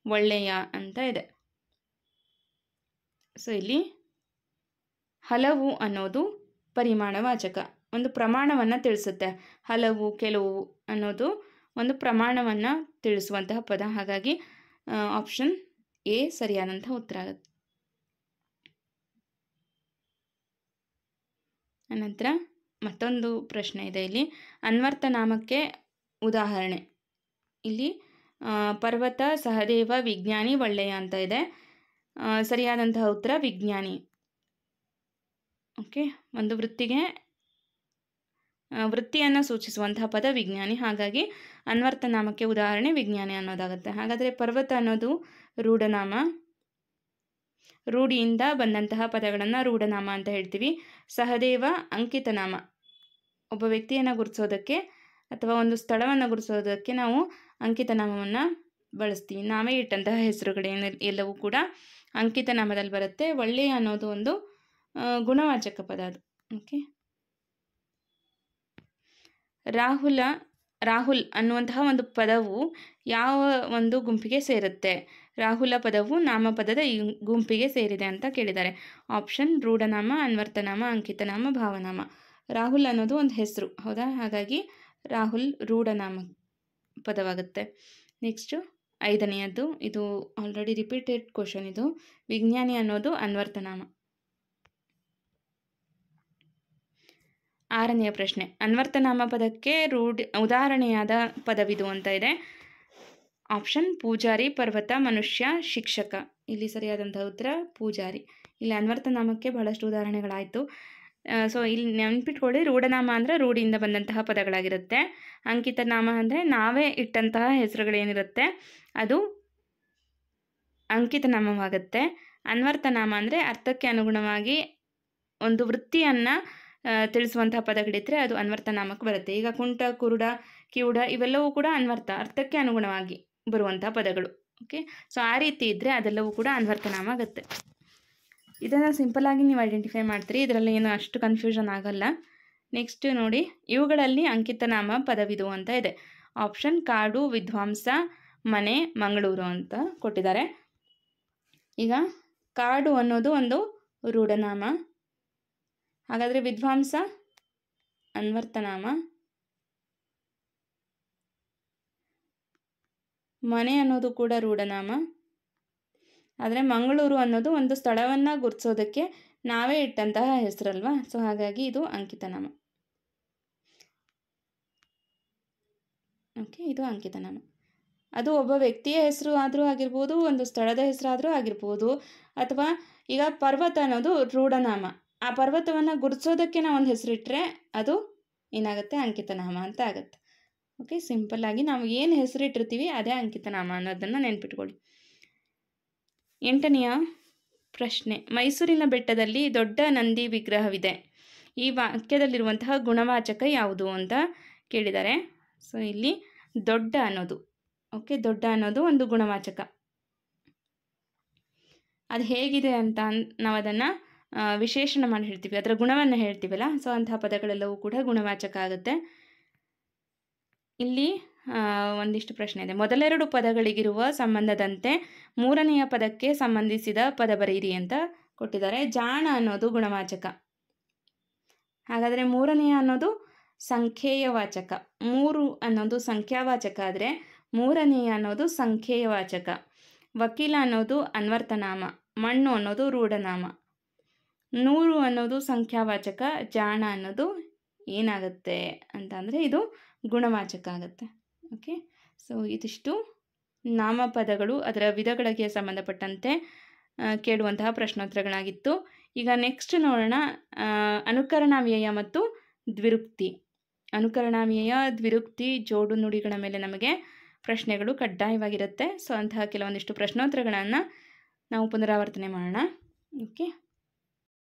ಒಳ್ಳೆಯ ಅಂತ ಇದೆ. ಸೊ ಇಲ್ಲಿ ಹಲವು ಅನ್ನೋದು ಪರಿಮಾಣವಾಚಕ, ಒಂದು ಪ್ರಮಾಣವನ್ನು ತಿಳಿಸುತ್ತೆ. ಹಲವು, ಕೆಲವು ಅನ್ನೋದು ಒಂದು ಪ್ರಮಾಣವನ್ನು ತಿಳಿಸುವಂತಹ ಪದ. ಹಾಗಾಗಿ ಆಪ್ಷನ್ ಎ ಸರಿಯಾದಂತಹ ಉತ್ತರ ಆಗುತ್ತೆ. ಅನಂತರ ಮತ್ತೊಂದು ಪ್ರಶ್ನೆ ಇದೆ ಇಲ್ಲಿ. ಅನ್ವರ್ಥನಾಮಕ್ಕೆ ಉದಾಹರಣೆ. ಇಲ್ಲಿ ಪರ್ವತ, ಸಹದೇವ, ವಿಜ್ಞಾನಿ, ಒಳ್ಳೆಯ ಅಂತ ಇದೆ. ಸರಿಯಾದಂತಹ ಉತ್ತರ ವಿಜ್ಞಾನಿ. ಓಕೆ. ಒಂದು ವೃತ್ತಿಯನ್ನು ಸೂಚಿಸುವಂತಹ ಪದ ವಿಜ್ಞಾನಿ. ಹಾಗಾಗಿ ಅನ್ವರ್ಥನಾಮಕ್ಕೆ ಉದಾಹರಣೆ ವಿಜ್ಞಾನಿ ಅನ್ನೋದಾಗುತ್ತೆ. ಹಾಗಾದರೆ ಪರ್ವತ ಅನ್ನೋದು ರೂಢನಾಮ. ರೂಢಿಯಿಂದ ಬಂದಂತಹ ಪದಗಳನ್ನು ರೂಢನಾಮ ಅಂತ ಹೇಳ್ತೀವಿ. ಸಹದೇವ ಅಂಕಿತನಾಮ, ಒಬ್ಬ ವ್ಯಕ್ತಿಯನ್ನು ಗುರುತಿಸೋದಕ್ಕೆ ಅಥವಾ ಒಂದು ಸ್ಥಳವನ್ನು ಗುರುತಿಸೋದಕ್ಕೆ ನಾವು ಅಂಕಿತನಾಮವನ್ನು ಬಳಸ್ತೀವಿ. ನಾವೇ ಇಟ್ಟಂತಹ ಹೆಸರುಗಳೇನು ಎಲ್ಲವೂ ಕೂಡ ಅಂಕಿತನಾಮದಲ್ಲಿ ಬರುತ್ತೆ. ಒಳ್ಳೆಯ ಅನ್ನೋದು ಒಂದು ಗುಣವಾಚಕ ಪದ ಅದು. ಓಕೆ. ರಾಹುಲ್ ಅನ್ನುವಂತಹ ಒಂದು ಪದವು ಯಾವ ಒಂದು ಗುಂಪಿಗೆ ಸೇರುತ್ತೆ? ರಾಹುಲ ಪದವು ನಾಮಪದದ ಈ ಗುಂಪಿಗೆ ಸೇರಿದೆ ಅಂತ ಕೇಳಿದ್ದಾರೆ. ಆಪ್ಷನ್ ರೂಢನಾಮ, ಅನ್ವರ್ಥನಾಮ, ಅಂಕಿತನಾಮ, ಭಾವನಾಮ. ರಾಹುಲ್ ಅನ್ನೋದು ಒಂದು ಹೆಸರು. ಹೌದಾ? ಹಾಗಾಗಿ ರಾಹುಲ್ ರೂಢನಾಮ ಪದವಾಗುತ್ತೆ. ನೆಕ್ಸ್ಟು 5ನೇಯದ್ದು, ಇದು ಆಲ್ರೆಡಿ ರಿಪೀಟೆಡ್ ಕ್ವಶನ್. ಇದು ವಿಜ್ಞಾನಿ ಅನ್ನೋದು ಅನ್ವರ್ಥನಾಮ. 6ನೇಯ ಪ್ರಶ್ನೆ, ಅನ್ವರ್ಥನಾಮ ಪದಕ್ಕೆ ಉದಾಹರಣೆಯಾದ ಪದವಿದು ಅಂತ ಇದೆ. ಆಪ್ಷನ್ ಪೂಜಾರಿ, ಪರ್ವತ, ಮನುಷ್ಯ, ಶಿಕ್ಷಕ. ಇಲ್ಲಿ ಸರಿಯಾದಂತಹ ಉತ್ತರ ಪೂಜಾರಿ. ಇಲ್ಲಿ ಅನ್ವರ್ಥನಾಮಕ್ಕೆ ಬಹಳಷ್ಟು ಉದಾಹರಣೆಗಳಾಯಿತು. ಸೊ ಇಲ್ಲಿ ನೆನ್ಪಿಟ್ಕೊಳ್ಳಿ, ರೂಢನಾಮ ಅಂದರೆ ರೂಢಿಯಿಂದ ಬಂದಂತಹ ಪದಗಳಾಗಿರುತ್ತೆ. ಅಂಕಿತನಾಮ ಅಂದರೆ ನಾವೇ ಇಟ್ಟಂತಹ ಹೆಸರುಗಳೇನಿರುತ್ತೆ ಅದು ಅಂಕಿತನಾಮವಾಗುತ್ತೆ. ಅನ್ವರ್ಥನಾಮ ಅಂದರೆ ಅರ್ಥಕ್ಕೆ ಅನುಗುಣವಾಗಿ ಒಂದು ವೃತ್ತಿಯನ್ನು ತಿಳಿಸುವಂತಹ ಪದಗಳಿದ್ದರೆ ಅದು ಅನ್ವರ್ಥನಾಮಕ್ಕೆ ಬರುತ್ತೆ. ಈಗ ಕುಂಟ, ಕುರುಡ, ಕಿವುಡ ಇವೆಲ್ಲವೂ ಕೂಡ ಅರ್ಥಕ್ಕೆ ಅನುಗುಣವಾಗಿ ಬರುವಂತಹ ಪದಗಳು. ಓಕೆ. ಸೊ ಆ ರೀತಿ ಇದ್ದರೆ ಅದೆಲ್ಲವೂ ಕೂಡ ಅನ್ವರ್ಥನಾಮ ಆಗುತ್ತೆ. ಇದನ್ನು ಸಿಂಪಲ್ಲಾಗಿ ನೀವು ಐಡೆಂಟಿಫೈ ಮಾಡ್ತೀರಿ. ಇದರಲ್ಲಿ ಏನು ಅಷ್ಟು ಕನ್ಫ್ಯೂಷನ್ ಆಗಲ್ಲ. ನೆಕ್ಸ್ಟ್ ನೋಡಿ, ಇವುಗಳಲ್ಲಿ ಅಂಕಿತನಾಮ ಪದವಿದು ಅಂತ ಇದೆ. ಆಪ್ಷನ್ ಕಾಡು, ವಿದ್ವಾಂಸ, ಮನೆ, ಮಂಗಳೂರು ಅಂತ ಕೊಟ್ಟಿದ್ದಾರೆ. ಈಗ ಕಾಡು ಅನ್ನೋದು ಒಂದು ರೂಢನಾಮ. ಹಾಗಾದರೆ ವಿದ್ವಾಂಸ ಅನ್ವರ್ಥನಾಮ, ಮನೆ ಅನ್ನೋದು ಕೂಡ ರೂಢನಾಮ. ಆದರೆ ಮಂಗಳೂರು ಅನ್ನೋದು ಒಂದು ಸ್ಥಳವನ್ನು ಗುರುತಿಸೋದಕ್ಕೆ ನಾವೇ ಇಟ್ಟಂತಹ ಹೆಸರಲ್ವಾ. ಸೊ ಹಾಗಾಗಿ ಇದು ಅಂಕಿತನಾಮ. ಓಕೆ. ಇದು ಅಂಕಿತನಾಮ. ಅದು ಒಬ್ಬ ವ್ಯಕ್ತಿಯ ಹೆಸರು ಆದರೂ ಆಗಿರ್ಬೋದು, ಒಂದು ಸ್ಥಳದ ಹೆಸರಾದರೂ ಆಗಿರ್ಬೋದು. ಅಥವಾ ಈಗ ಪರ್ವತ ಅನ್ನೋದು ರೂಢನಾಮ. ಆ ಪರ್ವತವನ್ನು ಗುರುತಿಸೋದಕ್ಕೆ ನಾವು ಒಂದು ಹೆಸರಿಟ್ಟರೆ ಅದು ಏನಾಗುತ್ತೆ? ಅಂಕಿತನಾಮ ಅಂತ ಆಗುತ್ತೆ. ಓಕೆ. ಸಿಂಪಲ್ಲಾಗಿ ನಾವು ಏನು ಹೆಸರಿಟ್ಟಿರ್ತೀವಿ ಅದೇ ಅಂಕಿತನಾಮ ಅನ್ನೋದನ್ನು ನೆನ್ಪಿಟ್ಕೊಳ್ಳಿ. 8ನೇಯ ಪ್ರಶ್ನೆ, ಮೈಸೂರಿನ ಬೆಟ್ಟದಲ್ಲಿ ದೊಡ್ಡ ನಂದಿ ವಿಗ್ರಹವಿದೆ. ಈ ವಾಕ್ಯದಲ್ಲಿರುವಂತಹ ಗುಣವಾಚಕ ಯಾವುದು ಅಂತ ಕೇಳಿದ್ದಾರೆ. ಸೊ ಇಲ್ಲಿ ದೊಡ್ಡ ಅನ್ನೋದು, ಓಕೆ, ದೊಡ್ಡ ಅನ್ನೋದು ಒಂದು ಗುಣವಾಚಕ. ಅದು ಹೇಗಿದೆ ಅಂತ ನಾವು ಅದನ್ನು ವಿಶೇಷಣ ಮಾಡಿ ಹೇಳ್ತೀವಿ, ಅದರ ಗುಣವನ್ನು ಹೇಳ್ತೀವಲ್ಲ. ಸೊ ಅಂತಹ ಪದಗಳೆಲ್ಲವೂ ಕೂಡ ಗುಣವಾಚಕ ಆಗುತ್ತೆ. ಇಲ್ಲಿ ಒಂದಿಷ್ಟು ಪ್ರಶ್ನೆ ಇದೆ. ಮೊದಲೆರಡು ಪದಗಳಿಗಿರುವ ಸಂಬಂಧದಂತೆ ಮೂರನೆಯ ಪದಕ್ಕೆ ಸಂಬಂಧಿಸಿದ ಪದ ಬರೆಯಿರಿ ಅಂತ ಕೊಟ್ಟಿದ್ದಾರೆ. ಜಾಣ ಅನ್ನೋದು ಗುಣವಾಚಕ. ಹಾಗಾದರೆ ಮೂರನೆಯ ಅನ್ನೋದು ಸಂಖ್ಯೇಯವಾಚಕ. ಮೂರು ಅನ್ನೋದು ಸಂಖ್ಯಾವಾಚಕ ಆದರೆ ಮೂರನೆಯ ಅನ್ನೋದು ಸಂಖ್ಯೇಯವಾಚಕ. ವಕೀಲ ಅನ್ನೋದು ಅನ್ವರ್ಥನಾಮ. ಮಣ್ಣು ಅನ್ನೋದು ರೂಢನಾಮ. 100 ಅನ್ನೋದು ಸಂಖ್ಯಾವಾಚಕ. ಜಾಣ ಅನ್ನೋದು ಏನಾಗುತ್ತೆ ಅಂತ ಅಂದರೆ ಇದು ಗುಣವಾಚಕ ಆಗುತ್ತೆ. ಓಕೆ, ಸೊ ಇದಿಷ್ಟು ನಾಮಪದಗಳು ಅದರ ವಿಧಗಳಿಗೆ ಸಂಬಂಧಪಟ್ಟಂತೆ ಕೇಳುವಂತಹ ಪ್ರಶ್ನೋತ್ತರಗಳಾಗಿತ್ತು. ಈಗ ನೆಕ್ಸ್ಟ್ ನೋಡೋಣ ಅನುಕರಣಾವ್ಯಯ ಮತ್ತು ದ್ವಿರುಕ್ತಿ. ಅನುಕರಣಾವ್ಯಯ, ದ್ವಿರುಕ್ತಿ, ಜೋಡು ನುಡಿಗಳ ಮೇಲೆ ನಮಗೆ ಪ್ರಶ್ನೆಗಳು ಕಡ್ಡಾಯವಾಗಿರುತ್ತೆ. ಸೊ ಅಂತಹ ಕೆಲವೊಂದಿಷ್ಟು ಪ್ರಶ್ನೋತ್ತರಗಳನ್ನು ನಾವು ಪುನರಾವರ್ತನೆ ಮಾಡೋಣ. ಓಕೆ,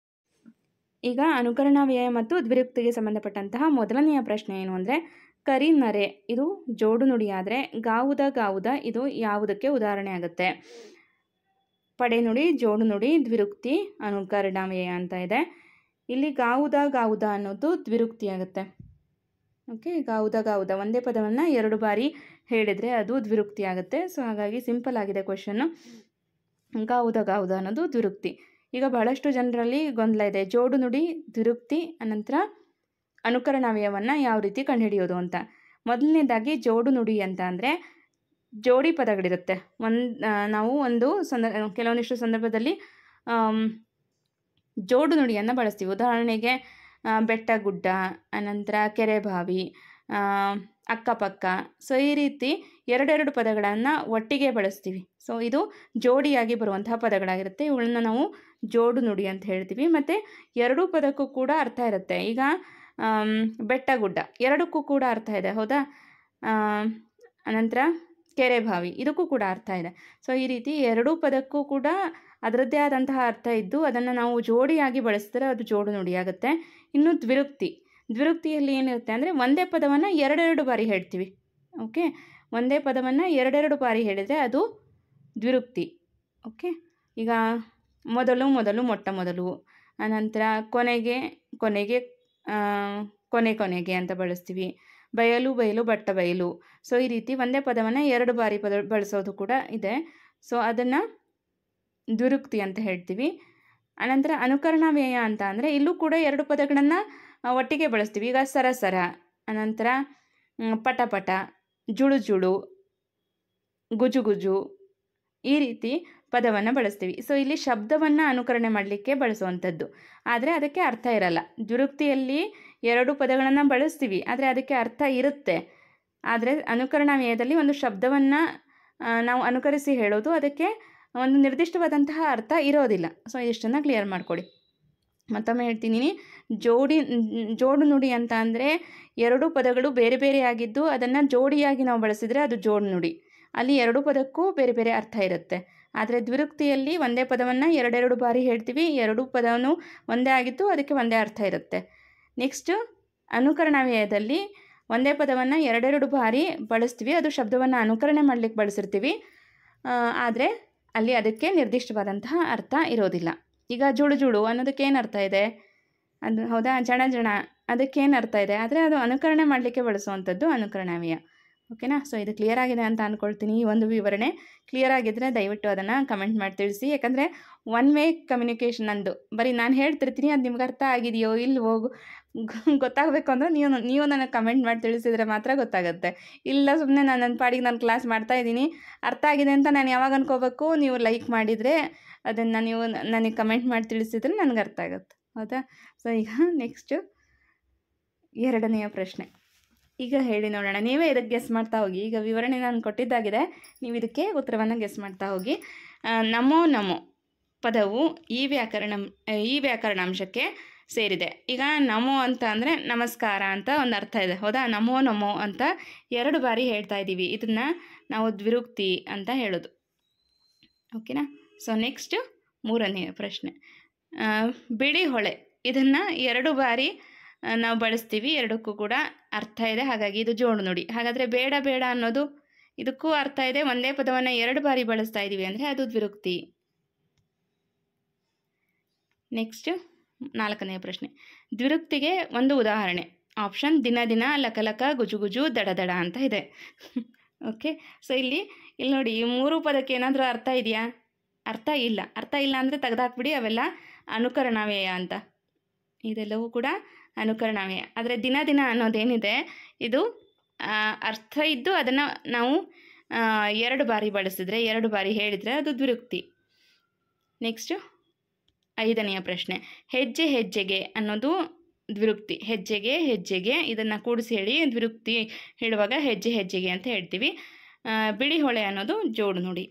ಈಗ ಅನುಕರಣಾವ್ಯಯ ಮತ್ತು ದ್ವಿರುಕ್ತಿಗೆ ಸಂಬಂಧಪಟ್ಟಂತಹ ಮೊದಲನೆಯ ಪ್ರಶ್ನೆ ಏನು ಅಂದರೆ, ಕರಿ ನರೆ ಇದು ಜೋಡು ನುಡಿ ಆದರೆ ಗಾವುದ ಗಾವುದ ಇದು ಯಾವುದಕ್ಕೆ ಉದಾಹರಣೆ ಆಗುತ್ತೆ? ಪಡೆನುಡಿ, ಜೋಡು ನುಡಿ, ದ್ವಿರುಕ್ತಿ, ಅನುಕರಣಾವ್ಯಯ ಅಂತ ಇದೆ. ಇಲ್ಲಿ ಗಾವುದ ಗಾವುದ ಅನ್ನೋದು ದ್ವಿರುಕ್ತಿ ಆಗುತ್ತೆ. ಓಕೆ, ಗಾವುದ ಗಾವುದ ಒಂದೇ ಪದವನ್ನು 2 ಬಾರಿ ಹೇಳಿದರೆ ಅದು ದ್ವಿರುಕ್ತಿ ಆಗುತ್ತೆ. ಸೊ ಹಾಗಾಗಿ ಸಿಂಪಲ್ ಆಗಿದೆ ಕ್ವೆಶನ್ನು. ಗಾವುದ ಗಾವುದ ಅನ್ನೋದು ದ್ವಿರುಕ್ತಿ. ಈಗ ಬಹಳಷ್ಟು ಜನರಲ್ಲಿ ಗೊಂದಲ ಇದೆ, ಜೋಡು ನುಡಿ, ದ್ವಿರುಕ್ತಿ, ಅನಂತರ ಅನುಕರಣಾವ್ಯಯವನ್ನು ಯಾವ ರೀತಿ ಕಂಡುಹಿಡಿಯೋದು ಅಂತ. ಮೊದಲನೇದಾಗಿ ಜೋಡು ನುಡಿ ಅಂತ ಅಂದರೆ ಜೋಡಿ ಪದಗಳಿರುತ್ತೆ. ನಾವು ಕೆಲವೊಂದಿಷ್ಟು ಸಂದರ್ಭದಲ್ಲಿ ಜೋಡು ನುಡಿಯನ್ನು ಬಳಸ್ತೀವಿ. ಉದಾಹರಣೆಗೆ ಬೆಟ್ಟ ಗುಡ್ಡ, ಅನಂತರ ಕೆರೆ ಬಾವಿ, ಅಕ್ಕಪಕ್ಕ. ಸೊ ಈ ರೀತಿ 2 ಪದಗಳನ್ನು ಒಟ್ಟಿಗೆ ಬಳಸ್ತೀವಿ. ಸೊ ಇದು ಜೋಡಿಯಾಗಿ ಬರುವಂತಹ ಪದಗಳಾಗಿರುತ್ತೆ. ಇವುಗಳನ್ನ ನಾವು ಜೋಡು ನುಡಿ ಅಂತ ಹೇಳ್ತೀವಿ. ಮತ್ತು 2 ಪದಕ್ಕೂ ಕೂಡ ಅರ್ಥ ಇರುತ್ತೆ. ಈಗ ಬೆಟ್ಟ ಗುಡ್ಡ ಎರಡಕ್ಕೂ ಕೂಡ ಅರ್ಥ ಇದೆ, ಹೌದಾ? ಅನಂತರ ಕೆರೆ ಬಾವಿ ಇದಕ್ಕೂ ಕೂಡ ಅರ್ಥ ಇದೆ. ಸೊ ಈ ರೀತಿ 2 ಪದಕ್ಕೂ ಕೂಡ ಅದರದ್ದೇ ಆದಂತಹ ಅರ್ಥ ಇದ್ದು ಅದನ್ನು ನಾವು ಜೋಡಿಯಾಗಿ ಬಳಸಿದರೆ ಅದು ಜೋಡು ನುಡಿ ಆಗುತ್ತೆ. ಇನ್ನು ದ್ವಿರುಕ್ತಿಯಲ್ಲಿ ಏನಿರುತ್ತೆ ಅಂದರೆ ಒಂದೇ ಪದವನ್ನು 2 ಬಾರಿ ಹೇಳ್ತೀವಿ. ಓಕೆ, ಒಂದೇ ಪದವನ್ನು 2 ಬಾರಿ ಹೇಳಿದರೆ ಅದು ದ್ವಿರುಕ್ತಿ. ಓಕೆ, ಈಗ ಮೊದಲು ಮೊದಲು ಮೊಟ್ಟ ಮೊದಲು, ಅನಂತರ ಕೊನೆಗೆ ಕೊನೆಗೆ ಕೊನೆಗೆ ಅಂತ ಬಳಸ್ತೀವಿ. ಬಯಲು ಬಯಲು ಬಟ್ಟ ಬಯಲು. ಸೊ ಈ ರೀತಿ ಒಂದೇ ಪದವನ್ನು 2 ಬಾರಿ ಬಳಸೋದು ಕೂಡ ಇದೆ. ಸೊ ಅದನ್ನು ದ್ವಿರುಕ್ತಿ ಅಂತ ಹೇಳ್ತೀವಿ. ಅನಂತರ ಅನುಕರಣಾವ್ಯಯ ಅಂತ ಅಂದರೆ ಇಲ್ಲೂ ಕೂಡ 2 ಪದಗಳನ್ನು ಒಟ್ಟಿಗೆ ಬಳಸ್ತೀವಿ. ಈಗ ಸರಸರ, ಅನಂತರ ಪಟಪಟ, ಜುಳು ಜುಳು, ಗುಜು ಗುಜು ಈ ರೀತಿ ಪದವನ್ನು ಬಳಸ್ತೀವಿ. ಸೊ ಇಲ್ಲಿ ಶಬ್ದವನ್ನು ಅನುಕರಣೆ ಮಾಡಲಿಕ್ಕೆ ಬಳಸುವಂಥದ್ದು, ಆದರೆ ಅದಕ್ಕೆ ಅರ್ಥ ಇರಲ್ಲ. ದ್ವಿರುಕ್ತಿಯಲ್ಲಿ 2 ಪದಗಳನ್ನು ಬಳಸ್ತೀವಿ ಆದರೆ ಅದಕ್ಕೆ ಅರ್ಥ ಇರುತ್ತೆ. ಆದರೆ ಅನುಕರಣಾವ್ಯಯದಲ್ಲಿ ಒಂದು ಶಬ್ದವನ್ನು ನಾವು ಅನುಕರಿಸಿ ಹೇಳೋದು, ಅದಕ್ಕೆ ಒಂದು ನಿರ್ದಿಷ್ಟವಾದಂತಹ ಅರ್ಥ ಇರೋದಿಲ್ಲ. ಸೊ ಇಷ್ಟನ್ನು ಕ್ಲಿಯರ್ ಮಾಡ್ಕೊಳ್ಳಿ. ಮತ್ತೊಮ್ಮೆ ಹೇಳ್ತೀನಿ, ಜೋಡು ನುಡಿ ಅಂತ ಅಂದರೆ 2 ಪದಗಳು ಬೇರೆ ಬೇರೆಯಾಗಿದ್ದು ಅದನ್ನು ಜೋಡಿಯಾಗಿ ನಾವು ಬಳಸಿದರೆ ಅದು ಜೋಡು ನುಡಿ. ಅಲ್ಲಿ 2 ಪದಕ್ಕೂ ಬೇರೆ ಬೇರೆ ಅರ್ಥ ಇರುತ್ತೆ. ಆದರೆ ದ್ವಿರುಕ್ತಿಯಲ್ಲಿ ಒಂದೇ ಪದವನ್ನು 2 ಬಾರಿ ಹೇಳ್ತೀವಿ, 2 ಪದವನ್ನು ಒಂದೇ ಆಗಿದ್ದು ಅದಕ್ಕೆ ಒಂದೇ ಅರ್ಥ ಇರುತ್ತೆ. ನೆಕ್ಸ್ಟು ಅನುಕರಣಾವ್ಯಯದಲ್ಲಿ ಒಂದೇ ಪದವನ್ನು 2 ಬಾರಿ ಬಳಸ್ತೀವಿ, ಅದು ಶಬ್ದವನ್ನು ಅನುಕರಣೆ ಮಾಡಲಿಕ್ಕೆ ಬಳಸಿರ್ತೀವಿ, ಆದರೆ ಅಲ್ಲಿ ಅದಕ್ಕೆ ನಿರ್ದಿಷ್ಟವಾದಂತಹ ಅರ್ಥ ಇರೋದಿಲ್ಲ. ಈಗ ಜುಳು ಜುಳು ಅನ್ನೋದಕ್ಕೆ ಏನು ಅರ್ಥ ಇದೆ? ಅದು ಹೌದಾ? ಜಣ ಜಣ ಅದಕ್ಕೇನು ಅರ್ಥ ಇದೆ? ಆದರೆ ಅದು ಅನುಕರಣೆ ಮಾಡಲಿಕ್ಕೆ ಬಳಸುವಂಥದ್ದು ಅನುಕರಣಾವ್ಯಯ. ಓಕೆನಾ? ಸೊ ಇದು ಕ್ಲಿಯರ್ ಆಗಿದೆ ಅಂತ ಅಂದ್ಕೊಳ್ತೀನಿ. ಈ ಒಂದು ವಿವರಣೆ ಕ್ಲಿಯರ್ ಆಗಿದ್ದರೆ ದಯವಿಟ್ಟು ಅದನ್ನು ಕಮೆಂಟ್ ಮಾಡಿ ತಿಳಿಸಿ. ಯಾಕಂದರೆ ಒನ್ ವೇ ಕಮ್ಯುನಿಕೇಷನ್ ನಂದು, ಬರೀ ನಾನು ಹೇಳ್ತಿರ್ತೀನಿ, ಅದು ನಿಮ್ಗೆ ಅರ್ಥ ಆಗಿದೆಯೋ ಇಲ್ವೋ ಗೊತ್ತಾಗಬೇಕು ಅಂದರೆ ನೀವು ನನಗೆ ಕಮೆಂಟ್ ಮಾಡಿ ತಿಳಿಸಿದರೆ ಮಾತ್ರ ಗೊತ್ತಾಗುತ್ತೆ. ಇಲ್ಲ ಸುಮ್ಮನೆ ನನ್ನ ಪಾಡಿಗೆ ನಾನು ಕ್ಲಾಸ್ ಮಾಡ್ತಾಯಿದ್ದೀನಿ, ಅರ್ಥ ಆಗಿದೆ ಅಂತ ನಾನು ಯಾವಾಗ ಅನ್ಕೋಬೇಕು? ನೀವು ಲೈಕ್ ಮಾಡಿದರೆ ಅದನ್ನು ನೀವು ನನಗೆ ಕಮೆಂಟ್ ಮಾಡಿ ತಿಳಿಸಿದರೆ ನನಗೆ ಅರ್ಥ ಆಗುತ್ತೆ, ಹೌದಾ? ಸೊ ಈಗ ನೆಕ್ಸ್ಟು 2ನೆಯ ಪ್ರಶ್ನೆ. ಈಗ ಹೇಳಿ ನೋಡೋಣ, ನೀವೇ ಇದಕ್ಕೆ ಗೆಸ್ ಮಾಡ್ತಾ ಹೋಗಿ. ಈಗ ವಿವರಣೆ ನಾನು ಕೊಟ್ಟಿದ್ದಾಗಿದೆ, ನೀವು ಇದಕ್ಕೆ ಉತ್ತರವನ್ನು ಗೆಸ್ ಮಾಡ್ತಾ ಹೋಗಿ. ನಮೋ ನಮೋ ಪದವು ಈ ವ್ಯಾಕರಣಾಂಶಕ್ಕೆ ಸೇರಿದೆ. ಈಗ ನಮೋ ಅಂತ ಅಂದರೆ ನಮಸ್ಕಾರ ಅಂತ ಒಂದು ಅರ್ಥ ಇದೆ, ಹೌದಾ? ನಮೋ ನಮೋ ಅಂತ 2 ಬಾರಿ ಹೇಳ್ತಾ ಇದ್ದೀವಿ. ಇದನ್ನು ನಾವು ದ್ವಿರುಕ್ತಿ ಅಂತ ಹೇಳೋದು. ಓಕೆನಾ? ಸೊ ನೆಕ್ಸ್ಟ್ 3ನೇ ಪ್ರಶ್ನೆ. ಬಿಳಿ ಹೊಳೆ ಇದನ್ನು 2 ಬಾರಿ ನಾವು ಬಳಸ್ತೀವಿ, ಎರಡಕ್ಕೂ ಕೂಡ ಅರ್ಥ ಇದೆ, ಹಾಗಾಗಿ ಇದು ಜೋಡು ನುಡಿ. ಹಾಗಾದರೆ ಬೇಡ ಬೇಡ ಅನ್ನೋದು ಇದಕ್ಕೂ ಅರ್ಥ ಇದೆ, ಒಂದೇ ಪದವನ್ನು 2 ಬಾರಿ ಬಳಸ್ತಾ ಇದ್ದೀವಿ ಅಂದರೆ ಅದು ದ್ವಿರುಕ್ತಿ. ನೆಕ್ಸ್ಟ್ 4ನೇ ಪ್ರಶ್ನೆ, ದ್ವಿರುಕ್ತಿಗೆ ಒಂದು ಉದಾಹರಣೆ. ಆಪ್ಷನ್ ದಿನ ದಿನ, ಲಕ ಲಕ, ಗುಜು ಗುಜು, ದಡ ದಡ ಅಂತ ಇದೆ. ಓಕೆ, ಸೊ ಇಲ್ಲಿ ನೋಡಿ, ಈ 3 ಪದಕ್ಕೆ ಏನಾದರೂ ಅರ್ಥ ಇದೆಯಾ? ಅರ್ಥ ಇಲ್ಲ. ಅರ್ಥ ಇಲ್ಲ ಅಂದರೆ ತೆಗೆದಾಕ್ಬಿಡಿ, ಅವೆಲ್ಲ ಅನುಕರಣಾವ್ಯಯ ಅಂತ. ಇದೆಲ್ಲವೂ ಕೂಡ ಅನುಕರಣಾವ್ಯಯ. ಆದರೆ ದಿನ ದಿನ ಅನ್ನೋದೇನಿದೆ ಇದು ಅರ್ಥ ಇದ್ದು ಅದನ್ನು ನಾವು 2 ಬಾರಿ ಬಳಸಿದರೆ, 2 ಬಾರಿ ಹೇಳಿದರೆ ಅದು ದ್ವಿರುಕ್ತಿ. ನೆಕ್ಸ್ಟು 5ನೇ ಪ್ರಶ್ನೆ, ಹೆಜ್ಜೆ ಹೆಜ್ಜೆಗೆ ಅನ್ನೋದು ದ್ವಿರುಕ್ತಿ. ಹೆಜ್ಜೆಗೆ ಹೆಜ್ಜೆಗೆ ಇದನ್ನು ಕೂಡಿಸಿ ಹೇಳಿ ದ್ವಿರುಕ್ತಿ ಹೇಳುವಾಗ ಹೆಜ್ಜೆ ಹೆಜ್ಜೆಗೆ ಅಂತ ಹೇಳ್ತೀವಿ. ಬಿಳಿ ಹೊಳೆ ಅನ್ನೋದು ಜೋಡು ನುಡಿ.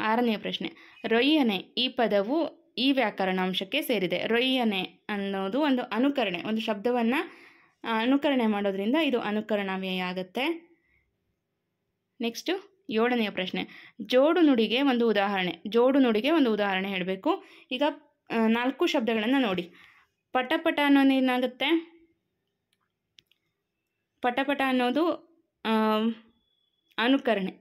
6ನೇ ಪ್ರಶ್ನೆ, ರೊಯ್ಯನೆ ಈ ಪದವು ಈ ವ್ಯಾಕರಣಾಂಶಕ್ಕೆ ಸೇರಿದೆ. ರೊಯ್ಯನೆ ಅನ್ನೋದು ಒಂದು ಅನುಕರಣೆ, ಒಂದು ಶಬ್ದವನ್ನು ಅನುಕರಣೆ ಮಾಡೋದ್ರಿಂದ ಇದು ಅನುಕರಣಾವ್ಯಯ ಆಗುತ್ತೆ. ನೆಕ್ಸ್ಟು 7ನೇ ಪ್ರಶ್ನೆ, ಜೋಡು ನುಡಿಗೆ ಒಂದು ಉದಾಹರಣೆ. ಜೋಡು ನುಡಿಗೆ ಒಂದು ಉದಾಹರಣೆ ಹೇಳಬೇಕು. ಈಗ 4 ಶಬ್ದಗಳನ್ನು ನೋಡಿ. ಪಟಪಟ ಅನ್ನೋದು ಏನಾಗುತ್ತೆ? ಪಟಪಟ ಅನ್ನೋದು ಅನುಕರಣೆ.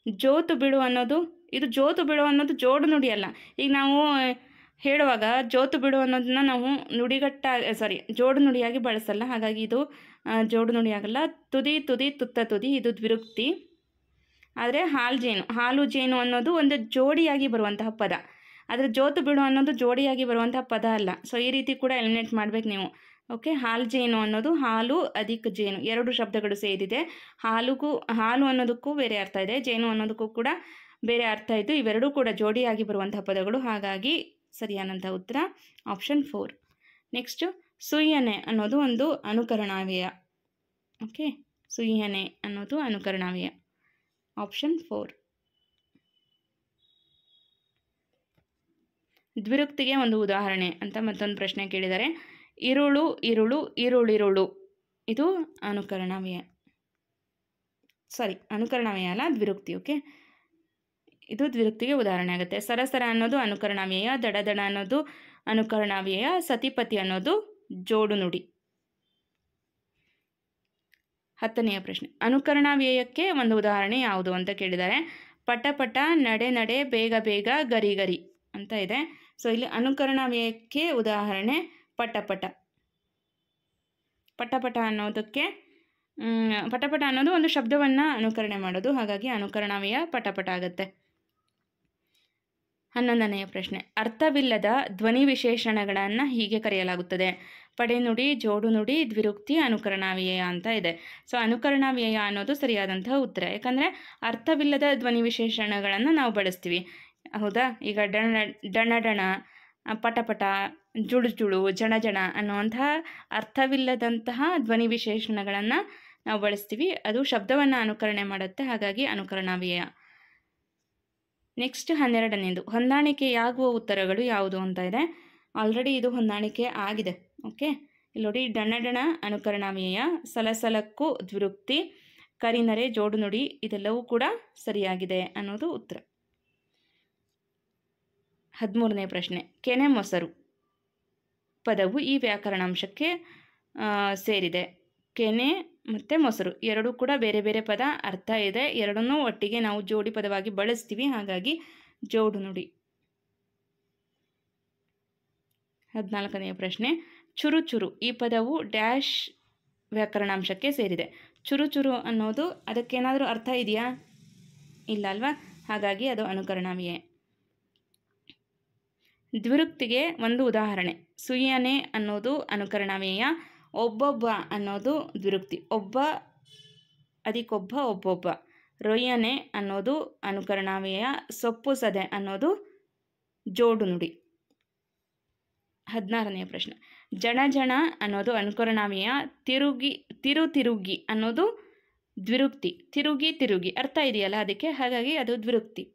ಜೋತು ಬಿಡು ಅನ್ನೋದು, ಇದು ಜೋತು ಬಿಡು ಅನ್ನೋದು ಜೋಡು ನುಡಿ ಅಲ್ಲ. ಈಗ ನಾವು ಹೇಳುವಾಗ ಜೋತು ಬಿಡು ಅನ್ನೋದನ್ನ ನಾವು ಜೋಡು ನುಡಿಯಾಗಿ ಬಳಸಲ್ಲ, ಹಾಗಾಗಿ ಇದು ಜೋಡು ನುಡಿ ಆಗಲ್ಲ. ತುದಿ ತುದಿ, ತುತ್ತ ತುದಿ, ಇದು ದ್ವಿರುಕ್ತಿ. ಆದರೆ ಹಾಲು ಜೇನು ಅನ್ನೋದು ಒಂದು ಜೋಡಿಯಾಗಿ ಬರುವಂತಹ ಪದ. ಆದರೆ ಜೋತು ಬಿಡು ಅನ್ನೋದು ಜೋಡಿಯಾಗಿ ಬರುವಂತಹ ಪದ ಅಲ್ಲ. ಸೊ ಈ ರೀತಿ ಕೂಡ ಎಲಿಮಿನೇಟ್ ಮಾಡಬೇಕು ನೀವು. ಓಕೆ, ಹಾಲು ಜೇನು ಅನ್ನೋದು ಹಾಲು ಅಧಿಕ ಜೇನು, 2 ಶಬ್ದಗಳು ಸೇರಿದೆ. ಹಾಲು ಅನ್ನೋದಕ್ಕೂ ಬೇರೆ ಅರ್ಥ ಇದೆ, ಜೇನು ಅನ್ನೋದಕ್ಕೂ ಕೂಡ ಬೇರೆ ಅರ್ಥ ಇದ್ದು ಇವೆರಡೂ ಕೂಡ ಜೋಡಿಯಾಗಿ ಬರುವಂತಹ ಪದಗಳು. ಹಾಗಾಗಿ ಸರಿಯಾದಂಥ ಉತ್ತರ ಆಪ್ಷನ್ 4. ನೆಕ್ಸ್ಟು ಸುಯ್ಯನೆ ಅನ್ನೋದು ಒಂದು ಅನುಕರಣಾವ್ಯಯ. ಓಕೆ, ಸುಯ್ಯನೆ ಅನ್ನೋದು ಅನುಕರಣಾವ್ಯಯ. ಆಪ್ಷನ್ 4. ದ್ವಿರುಕ್ತಿಗೆ ಒಂದು ಉದಾಹರಣೆ ಅಂತ ಮತ್ತೊಂದು ಪ್ರಶ್ನೆ ಕೇಳಿದ್ದಾರೆ. ಇರುಳು ಇರುಳು, ಇರುಳಿರುಳು, ಇದು ಅನುಕರಣಾವ್ಯಯ. ಅನುಕರಣಾವ್ಯಯ ಅಲ್ಲ, ದ್ವಿರುಕ್ತಿ. ಓಕೆ, ಇದು ದ್ವಿರುಕ್ತಿಗೆ ಉದಾಹರಣೆ ಆಗುತ್ತೆ. ಸರಸರ ಅನ್ನೋದು ಅನುಕರಣಾವ್ಯಯ, ದಡ ದಡ ಅನ್ನೋದು ಅನುಕರಣಾವ್ಯಯ, ಸತಿಪತಿ ಅನ್ನೋದು ಜೋಡು ನುಡಿ. 10ನೇ ಪ್ರಶ್ನೆ, ಅನುಕರಣಾವ್ಯಯಕ್ಕೆ ಒಂದು ಉದಾಹರಣೆ ಯಾವುದು ಅಂತ ಕೇಳಿದ್ದಾರೆ. ಪಟ ಪಟ, ನಡೆ ನಡೆ, ಬೇಗ ಬೇಗ, ಗರಿ ಗರಿ ಅಂತ ಇದೆ. ಸೊ ಇಲ್ಲಿ ಅನುಕರಣಾವ್ಯಯಕ್ಕೆ ಉದಾಹರಣೆ ಪಟಪಟ. ಪಟಪಟ ಅನ್ನೋದಕ್ಕೆ ಪಟಪಟ ಅನ್ನೋದು ಒಂದು ಶಬ್ದವನ್ನು ಅನುಕರಣೆ ಮಾಡೋದು, ಹಾಗಾಗಿ ಅನುಕರಣಾವ್ಯಯ ಪಟಪಟ ಆಗುತ್ತೆ. 11ನೇ ಪ್ರಶ್ನೆ, ಅರ್ಥವಿಲ್ಲದ ಧ್ವನಿ ವಿಶೇಷಣಗಳನ್ನು ಹೀಗೆ ಕರೆಯಲಾಗುತ್ತದೆ. ಪಡೆನುಡಿ, ಜೋಡು ನುಡಿ, ದ್ವಿರುಕ್ತಿ, ಅನುಕರಣಾವ್ಯಯ ಅಂತ ಇದೆ. ಸೊ ಅನುಕರಣಾವ್ಯಯ ಅನ್ನೋದು ಸರಿಯಾದಂತಹ ಉತ್ತರ. ಯಾಕಂದರೆ ಅರ್ಥವಿಲ್ಲದ ಧ್ವನಿ ವಿಶೇಷಣಗಳನ್ನು ನಾವು ಬಳಸ್ತೀವಿ, ಹೌದಾ? ಈಗ ಡಣ ಡಣ, ಪಟಪಟ, ಜುಳು ಜುಳು, ಜಣ ಜಣ ಅನ್ನುವಂತಹ ಅರ್ಥವಿಲ್ಲದಂತಹ ಧ್ವನಿ ವಿಶೇಷಣಗಳನ್ನು ನಾವು ಬಳಸ್ತೀವಿ. ಅದು ಶಬ್ದವನ್ನು ಅನುಕರಣೆ ಮಾಡುತ್ತೆ, ಹಾಗಾಗಿ ಅನುಕರಣಾವ್ಯಯ. ನೆಕ್ಸ್ಟ್ 12ನೇದು, ಹೊಂದಾಣಿಕೆಯಾಗುವ ಉತ್ತರಗಳು ಯಾವುದು ಅಂತ ಇದೆ. ಆಲ್ರೆಡಿ ಇದು ಹೊಂದಾಣಿಕೆ ಆಗಿದೆ. ಓಕೆ, ಇಲ್ಲಿ ನೋಡಿ, ಡಣ ಡಣ ಅನುಕರಣಾವ್ಯಯ, ಸಲಸಲಕ್ಕೂ ದ್ವಿರುಕ್ತಿ, ಕರಿನರೆ ಜೋಡು ನುಡಿ, ಇದೆಲ್ಲವೂ ಕೂಡ ಸರಿಯಾಗಿದೆ ಅನ್ನೋದು ಉತ್ತರ. 13ನೇ ಪ್ರಶ್ನೆ, ಕೆನೆ ಮೊಸರು ಪದವು ಈ ವ್ಯಾಕರಣಾಂಶಕ್ಕೆ ಸೇರಿದೆ. ಕೆನೆ ಮತ್ತು ಮೊಸರು ಎರಡೂ ಕೂಡ ಬೇರೆ ಬೇರೆ ಪದ, ಅರ್ಥ ಇದೆ, ಎರಡನ್ನೂ ಒಟ್ಟಿಗೆ ನಾವು ಜೋಡಿ ಪದವಾಗಿ ಬಳಸ್ತೀವಿ, ಹಾಗಾಗಿ ಜೋಡು ನುಡಿ. 14ನೇ ಪ್ರಶ್ನೆ, ಚುರುಚುರು ಈ ಪದವು ಡ್ಯಾಶ್ ವ್ಯಾಕರಣಾಂಶಕ್ಕೆ ಸೇರಿದೆ. ಚುರುಚುರು ಅನ್ನೋದು ಅದಕ್ಕೇನಾದರೂ ಅರ್ಥ ಇದೆಯಾ? ಇಲ್ಲ ಅಲ್ವಾ? ಹಾಗಾಗಿ ಅದು ಅನುಕರಣಾವ್ಯಯ. ದ್ವಿರುಕ್ತಿಗೆ ಒಂದು ಉದಾಹರಣೆ. ಸುಯ್ಯನೆ ಅನ್ನೋದು ಅನುಕರಣಾವ್ಯಯ, ಒಬ್ಬೊಬ್ಬ ಅನ್ನೋದು ದ್ವಿರುಕ್ತಿ, ಒಬ್ಬ ಅದಕ್ಕೊಬ್ಬ ಒಬ್ಬೊಬ್ಬ. ರೊಯ್ಯನೆ ಅನ್ನೋದು ಅನುಕರಣಾವ್ಯಯ, ಸೊಪ್ಪು ಸದೆ ಅನ್ನೋದು ಜೋಡು ನುಡಿ. 16ನೇ ಪ್ರಶ್ನೆ, ಜಣ ಜಣ ಅನ್ನೋದು ಅನುಕರಣಾವ್ಯಯ, ತಿರುಗಿ ಅನ್ನೋದು ದ್ವಿರುಕ್ತಿ. ತಿರುಗಿ ಅರ್ಥ ಇದೆಯಲ್ಲ ಅದಕ್ಕೆ, ಹಾಗಾಗಿ ಅದು ದ್ವಿರುಕ್ತಿ.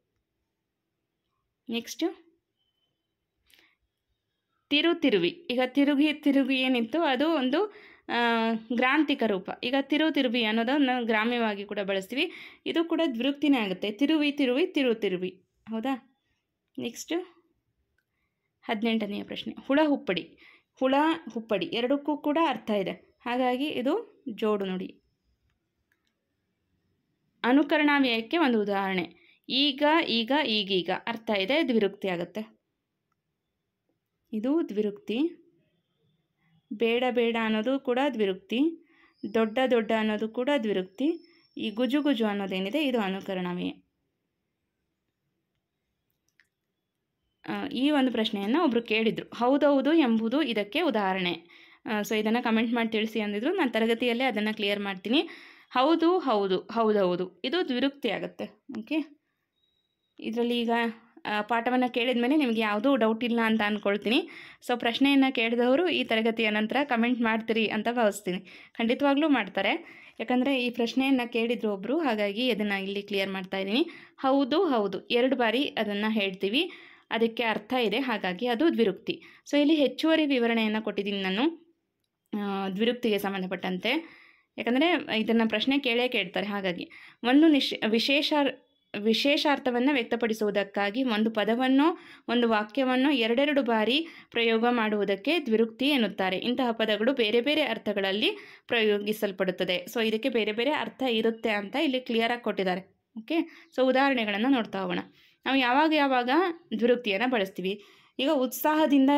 ನೆಕ್ಸ್ಟು ತಿರುವಿ. ಈಗ ತಿರುಗಿ ಏನಿತ್ತು ಅದು ಒಂದು ಗ್ರಾಂಥಿಕ ರೂಪ. ಈಗ ತಿರುವಿ ಅನ್ನೋದನ್ನು ಗ್ರಾಮ್ಯವಾಗಿ ಕೂಡ ಬಳಸ್ತೀವಿ, ಇದು ಕೂಡ ದ್ವಿರುಕ್ತಿನೇ ಆಗುತ್ತೆ. ತಿರುವಿ, ಹೌದಾ? ನೆಕ್ಸ್ಟ್ 18ನೇ ಪ್ರಶ್ನೆ. ಹುಳ ಹುಪ್ಪಡಿ. ಹುಳ ಹುಪ್ಪಡಿ ಎರಡಕ್ಕೂ ಕೂಡ ಅರ್ಥ ಇದೆ, ಹಾಗಾಗಿ ಇದು ಜೋಡು ನುಡಿ. ಅನುಕರಣಾವ್ಯಯಕ್ಕೆ ಒಂದು ಉದಾಹರಣೆ. ಈಗ, ಈಗ, ಈಗೀಗ ಅರ್ಥ ಇದೆ, ದ್ವಿರುಕ್ತಿ ಆಗುತ್ತೆ. ಇದು ದ್ವಿರುಕ್ತಿ. ಬೇಡ ಬೇಡ ಅನ್ನೋದು ಕೂಡ ದ್ವಿರುಕ್ತಿ. ದೊಡ್ಡ ದೊಡ್ಡ ಅನ್ನೋದು ಕೂಡ ದ್ವಿರುಕ್ತಿ. ಈ ಗುಜು ಗುಜು ಅನ್ನೋದೇನಿದೆ ಇದು ಅನುಕರಣಾವ್ಯಯ. ಈ ಒಂದು ಪ್ರಶ್ನೆಯನ್ನು ಒಬ್ಬರು ಕೇಳಿದರು. ಹೌದೌದು ಎಂಬುದು ಇದಕ್ಕೆ ಉದಾಹರಣೆ. ಸೊ ಇದನ್ನು ಕಮೆಂಟ್ ಮಾಡಿ ತಿಳಿಸಿ ಅಂದಿದ್ರು. ನಾನು ತರಗತಿಯಲ್ಲೇ ಅದನ್ನು ಕ್ಲಿಯರ್ ಮಾಡ್ತೀನಿ. ಹೌದು ಹೌದು ಹೌದೌದು ಇದು ದ್ವಿರುಕ್ತಿ ಆಗುತ್ತೆ. ಓಕೆ, ಇದರಲ್ಲಿ ಈಗ ಪಾಠವನ್ನು ಕೇಳಿದ ಮೇಲೆ ನಿಮಗೆ ಯಾವುದೂ ಡೌಟ್ ಇಲ್ಲ ಅಂತ ಅಂದ್ಕೊಳ್ತೀನಿ. ಸೊ ಪ್ರಶ್ನೆಯನ್ನು ಕೇಳಿದವರು ಈ ತರಗತಿಯ ನಂತರ ಕಮೆಂಟ್ ಮಾಡ್ತೀರಿ ಅಂತ ಭಾವಿಸ್ತೀನಿ. ಖಂಡಿತವಾಗ್ಲೂ ಮಾಡ್ತಾರೆ, ಯಾಕಂದರೆ ಈ ಪ್ರಶ್ನೆಯನ್ನು ಕೇಳಿದ್ರು ಒಬ್ಬರು, ಹಾಗಾಗಿ ಅದನ್ನು ಇಲ್ಲಿ ಕ್ಲಿಯರ್ ಮಾಡ್ತಾ ಇದ್ದೀನಿ. ಹೌದು ಹೌದು 2 ಬಾರಿ ಅದನ್ನು ಹೇಳ್ತೀವಿ, ಅದಕ್ಕೆ ಅರ್ಥ ಇದೆ, ಹಾಗಾಗಿ ಅದು ದ್ವಿರುಕ್ತಿ. ಸೊ ಇಲ್ಲಿ ಹೆಚ್ಚುವರಿ ವಿವರಣೆಯನ್ನು ಕೊಟ್ಟಿದ್ದೀನಿ ನಾನು ದ್ವಿರುಕ್ತಿಗೆ ಸಂಬಂಧಪಟ್ಟಂತೆ, ಯಾಕಂದರೆ ಇದನ್ನು ಪ್ರಶ್ನೆ ಕೇಳ್ತಾರೆ. ಹಾಗಾಗಿ ಒಂದು ವಿಶೇಷಾರ್ಥವನ್ನು ವ್ಯಕ್ತಪಡಿಸುವುದಕ್ಕಾಗಿ ಒಂದು ಪದವನ್ನು ಒಂದು ವಾಕ್ಯವನ್ನು 2 ಬಾರಿ ಪ್ರಯೋಗ ಮಾಡುವುದಕ್ಕೆ ದ್ವಿರುಕ್ತಿ ಎನ್ನುತ್ತಾರೆ. ಇಂತಹ ಪದಗಳು ಬೇರೆ ಬೇರೆ ಅರ್ಥಗಳಲ್ಲಿ ಪ್ರಯೋಗಿಸಲ್ಪಡುತ್ತದೆ. ಸೊ ಇದಕ್ಕೆ ಬೇರೆ ಬೇರೆ ಅರ್ಥ ಇರುತ್ತೆ ಅಂತ ಇಲ್ಲಿ ಕ್ಲಿಯರಾಗಿ ಕೊಟ್ಟಿದ್ದಾರೆ. ಓಕೆ, ಸೊ ಉದಾಹರಣೆಗಳನ್ನು ನೋಡ್ತಾ ಹೋಗೋಣ. ನಾವು ಯಾವಾಗ ದ್ವಿರುಕ್ತಿಯನ್ನು ಬಳಸ್ತೀವಿ? ಈಗ ಉತ್ಸಾಹದಲ್ಲಿ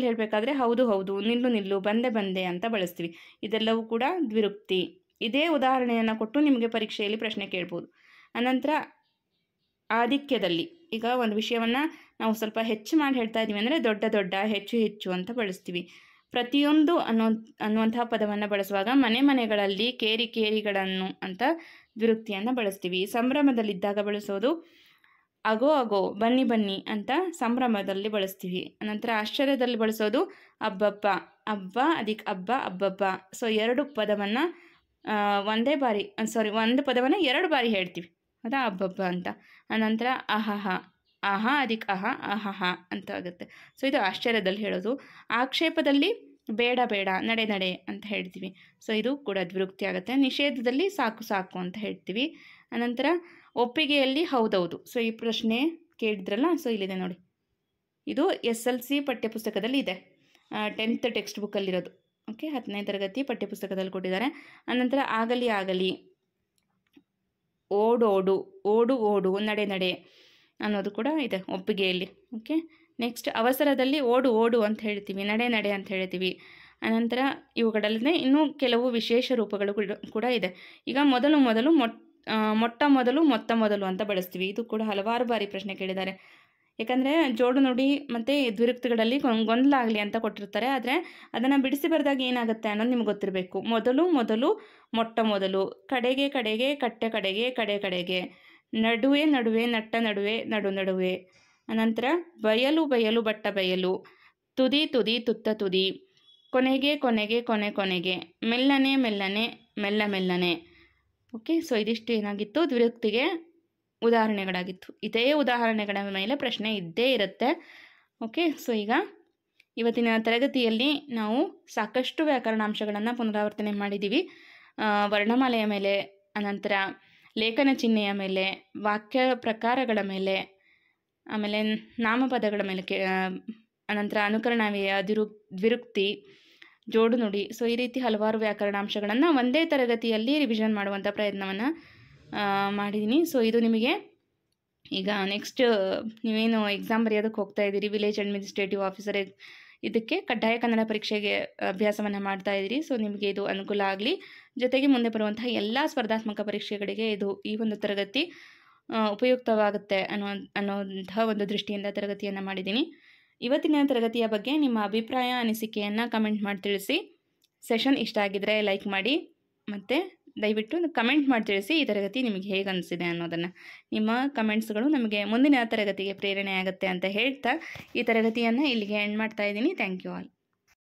ಹೇಳಬೇಕಾದ್ರೆ ಹೌದು ಹೌದು, ನಿಲ್ಲು ನಿಲ್ಲು, ಬಂದೆ ಬಂದೆ ಅಂತ ಬಳಸ್ತೀವಿ. ಇದೆಲ್ಲವೂ ಕೂಡ ದ್ವಿರುಕ್ತಿ. ಇದೇ ಉದಾಹರಣೆಯನ್ನು ಕೊಟ್ಟು ನಿಮಗೆ ಪರೀಕ್ಷೆಯಲ್ಲಿ ಪ್ರಶ್ನೆ ಕೇಳ್ಬೋದು. ಅನಂತರ ಆಧಿಕ್ಯದಲ್ಲಿ, ಈಗ ಒಂದು ವಿಷಯವನ್ನು ನಾವು ಸ್ವಲ್ಪ ಹೆಚ್ಚು ಮಾಡಿ ಹೇಳ್ತಾ ಇದ್ದೀವಿ ಅಂದರೆ ದೊಡ್ಡ ದೊಡ್ಡ, ಹೆಚ್ಚು ಹೆಚ್ಚು ಅಂತ ಬಳಸ್ತೀವಿ. ಪ್ರತಿಯೊಂದು ಅನ್ನುವಂತಹ ಪದವನ್ನು ಬಳಸುವಾಗ ಮನೆಗಳಲ್ಲಿ ಕೇರಿಗಳನ್ನು ಅಂತ ದ್ವಿರುಕ್ತಿಯನ್ನು ಬಳಸ್ತೀವಿ. ಸಂಭ್ರಮದಲ್ಲಿದ್ದಾಗ ಬಳಸೋದು ಅಗೋ ಅಗೋ, ಬನ್ನಿ ಬನ್ನಿ ಅಂತ ಸಂಭ್ರಮದಲ್ಲಿ ಬಳಸ್ತೀವಿ. ಅನಂತರ ಆಶ್ಚರ್ಯದಲ್ಲಿ ಬಳಸೋದು ಅಬ್ಬಬ್ಬ, ಅಬ್ಬ ಅದಕ್ಕೆ ಹಬ್ಬ ಅಬ್ಬಬ್ಬ. ಸೊ 2 ಪದವನ್ನು ಒಂದು ಪದವನ್ನು 2 ಬಾರಿ ಹೇಳ್ತೀವಿ, ಹೌದಾ, ಅಬ್ಬಬ್ಬ ಅಂತ. ಅನಂತರ ಅಹಹ, ಆಹಾ ಅದಕ್ಕೆ ಅಹಹ ಅಂತ ಆಗುತ್ತೆ. ಸೊ ಇದು ಆಶ್ಚರ್ಯದಲ್ಲಿ ಹೇಳೋದು. ಆಕ್ಷೇಪದಲ್ಲಿ ಬೇಡ ಬೇಡ, ನಡೆ ನಡೆ ಅಂತ ಹೇಳ್ತೀವಿ. ಸೊ ಇದು ಕೂಡ ದ್ವಿರುಕ್ತಿ ಆಗುತ್ತೆ. ನಿಷೇಧದಲ್ಲಿ ಸಾಕು ಸಾಕು ಅಂತ ಹೇಳ್ತೀವಿ. ಅನಂತರ ಒಪ್ಪಿಗೆಯಲ್ಲಿ ಹೌದೌದು. ಸೊ ಈ ಪ್ರಶ್ನೆ ಕೇಳಿದ್ರಲ್ಲ, ಸೊ ಇಲ್ಲಿದೆ ನೋಡಿ, ಇದು SLC ಪಠ್ಯಪುಸ್ತಕದಲ್ಲಿ ಇದೆ, 10th ಟೆಕ್ಸ್ಟ್ ಬುಕ್ಕಲ್ಲಿರೋದು. ಓಕೆ, 10ನೇ ತರಗತಿ ಪಠ್ಯಪುಸ್ತಕದಲ್ಲಿ ಕೊಟ್ಟಿದ್ದಾರೆ. ಅನಂತರ ಆಗಲಿ ಆಗಲಿ, ಓಡೋಡು, ಓಡು ಓಡು, ನಡೆ ನಡೆ ಅನ್ನೋದು ಕೂಡ ಇದೆ ಒಪ್ಪಿಗೆಯಲ್ಲಿ. ಓಕೆ, ನೆಕ್ಸ್ಟ್ ಅವಸರದಲ್ಲಿ ಓಡು ಓಡು ಅಂತ ಹೇಳ್ತೀವಿ, ನಡೆ ನಡೆ ಅಂತ ಹೇಳ್ತೀವಿ. ಅನಂತರ ಇವುಗಳಲ್ಲದೆ ಇನ್ನೂ ಕೆಲವು ವಿಶೇಷ ರೂಪಗಳು ಕೂಡ ಇದೆ. ಈಗ ಮೊಟ್ಟ ಮೊದಲು ಅಂತ ಬಳಸ್ತೀವಿ. ಇದು ಕೂಡ ಹಲವಾರು ಬಾರಿ ಪ್ರಶ್ನೆ ಕೇಳಿದ್ದಾರೆ. ಯಾಕಂದರೆ ಜೋಡು ನುಡಿ ಮತ್ತು ದ್ವಿರುಕ್ತಿಗಳಲ್ಲಿ ಗೊಂದಲ ಆಗಲಿ ಅಂತ ಕೊಟ್ಟಿರ್ತಾರೆ. ಆದರೆ ಅದನ್ನು ಬಿಡಿಸಿ ಬರೆದಾಗ ಏನಾಗುತ್ತೆ ಅನ್ನೋದು ನಿಮ್ಗೆ ಗೊತ್ತಿರಬೇಕು. ಮೊದಲು ಮೊಟ್ಟ ಮೊದಲು, ಕಡೆಗೆ ಕಟ್ಟೆ ಕಡೆಗೆ, ನಡುವೆ ನಟ್ಟ ನಡುವೆ, ನಡುವೆ. ಅನಂತರ ಬಯಲು ಬಟ್ಟ ಬಯಲು, ತುದಿ ತುತ್ತ ತುದಿ, ಕೊನೆಗೆ ಕೊನೆಗೆ, ಮೆಲ್ಲನೆ ಮೆಲ್ಲನೆ. ಓಕೆ, ಸೊ ಇದಿಷ್ಟು ಏನಾಗಿತ್ತು, ದ್ವಿರುಕ್ತಿಗೆ ಉದಾಹರಣೆಗಳಾಗಿತ್ತು. ಇದೇ ಉದಾಹರಣೆಗಳ ಮೇಲೆ ಪ್ರಶ್ನೆ ಇದ್ದೇ ಇರುತ್ತೆ. ಓಕೆ, ಸೊ ಈಗ ಇವತ್ತಿನ ತರಗತಿಯಲ್ಲಿ ನಾವು ಸಾಕಷ್ಟು ವ್ಯಾಕರಣಾಂಶಗಳನ್ನು ಪುನರಾವರ್ತನೆ ಮಾಡಿದ್ದೀವಿ. ವರ್ಣಮಾಲೆಯ ಮೇಲೆ, ಅನಂತರ ಲೇಖನ ಚಿಹ್ನೆಯ ಮೇಲೆ, ವಾಕ್ಯ ಪ್ರಕಾರಗಳ ಮೇಲೆ, ಆಮೇಲೆ ನಾಮಪದಗಳ ಮೇಲೆ, ಅನಂತರ ಅನುಕರಣಾವ್ಯಯ, ದ್ವಿರುಕ್ತಿ, ಜೋಡು ನುಡಿ. ಸೊ ಈ ರೀತಿ ಹಲವಾರು ವ್ಯಾಕರಣಾಂಶಗಳನ್ನು ಒಂದೇ ತರಗತಿಯಲ್ಲಿ ರಿವಿಷನ್ ಮಾಡುವಂಥ ಪ್ರಯತ್ನವನ್ನು ಮಾಡಿದ್ದೀನಿ. ಸೊ ಇದು ನಿಮಗೆ ಈಗ ನೆಕ್ಸ್ಟ್ ನೀವೇನು ಎಕ್ಸಾಮ್ ಬರೆಯೋದಕ್ಕೆ ಹೋಗ್ತಾ ಇದ್ದೀರಿ, ವಿಲೇಜ್ ಅಡ್ಮಿನಿಸ್ಟ್ರೇಟಿವ್ ಆಫೀಸರ್, ಇದಕ್ಕೆ ಕಡ್ಡಾಯ ಕನ್ನಡ ಪರೀಕ್ಷೆಗೆ ಅಭ್ಯಾಸವನ್ನು ಮಾಡ್ತಾ ಇದ್ದೀರಿ. ಸೊ ನಿಮಗೆ ಇದು ಅನುಕೂಲ ಆಗಲಿ. ಜೊತೆಗೆ ಮುಂದೆ ಬರುವಂತಹ ಎಲ್ಲ ಸ್ಪರ್ಧಾತ್ಮಕ ಪರೀಕ್ಷೆಗಳಿಗೆ ಈ ಒಂದು ತರಗತಿ ಉಪಯುಕ್ತವಾಗುತ್ತೆ ಅನ್ನೋಂಥ ಒಂದು ದೃಷ್ಟಿಯಿಂದ ತರಗತಿಯನ್ನು ಮಾಡಿದ್ದೀನಿ. ಇವತ್ತಿನ ತರಗತಿಯ ಬಗ್ಗೆ ನಿಮ್ಮ ಅಭಿಪ್ರಾಯ ಅನಿಸಿಕೆಯನ್ನು ಕಮೆಂಟ್ ಮಾಡಿ ತಿಳಿಸಿ. ಸೆಷನ್ ಇಷ್ಟ ಆಗಿದ್ದರೆ ಲೈಕ್ ಮಾಡಿ, ಮತ್ತು ದಯವಿಟ್ಟು ಕಮೆಂಟ್ ಮಾಡಿ ತಿಳಿಸಿ ಈ ತರಗತಿ ನಿಮಗೆ ಹೇಗೆ ಅನಿಸಿದೆ ಅನ್ನೋದನ್ನು. ನಿಮ್ಮ ಕಮೆಂಟ್ಸ್ಗಳು ನಮಗೆ ಮುಂದಿನ ತರಗತಿಗೆ ಪ್ರೇರಣೆ ಆಗುತ್ತೆ ಅಂತ ಹೇಳ್ತಾ ಈ ತರಗತಿಯನ್ನು ಇಲ್ಲಿಗೆ ಎಂಡ್ ಮಾಡ್ತಾ ಇದ್ದೀನಿ. Thank you all.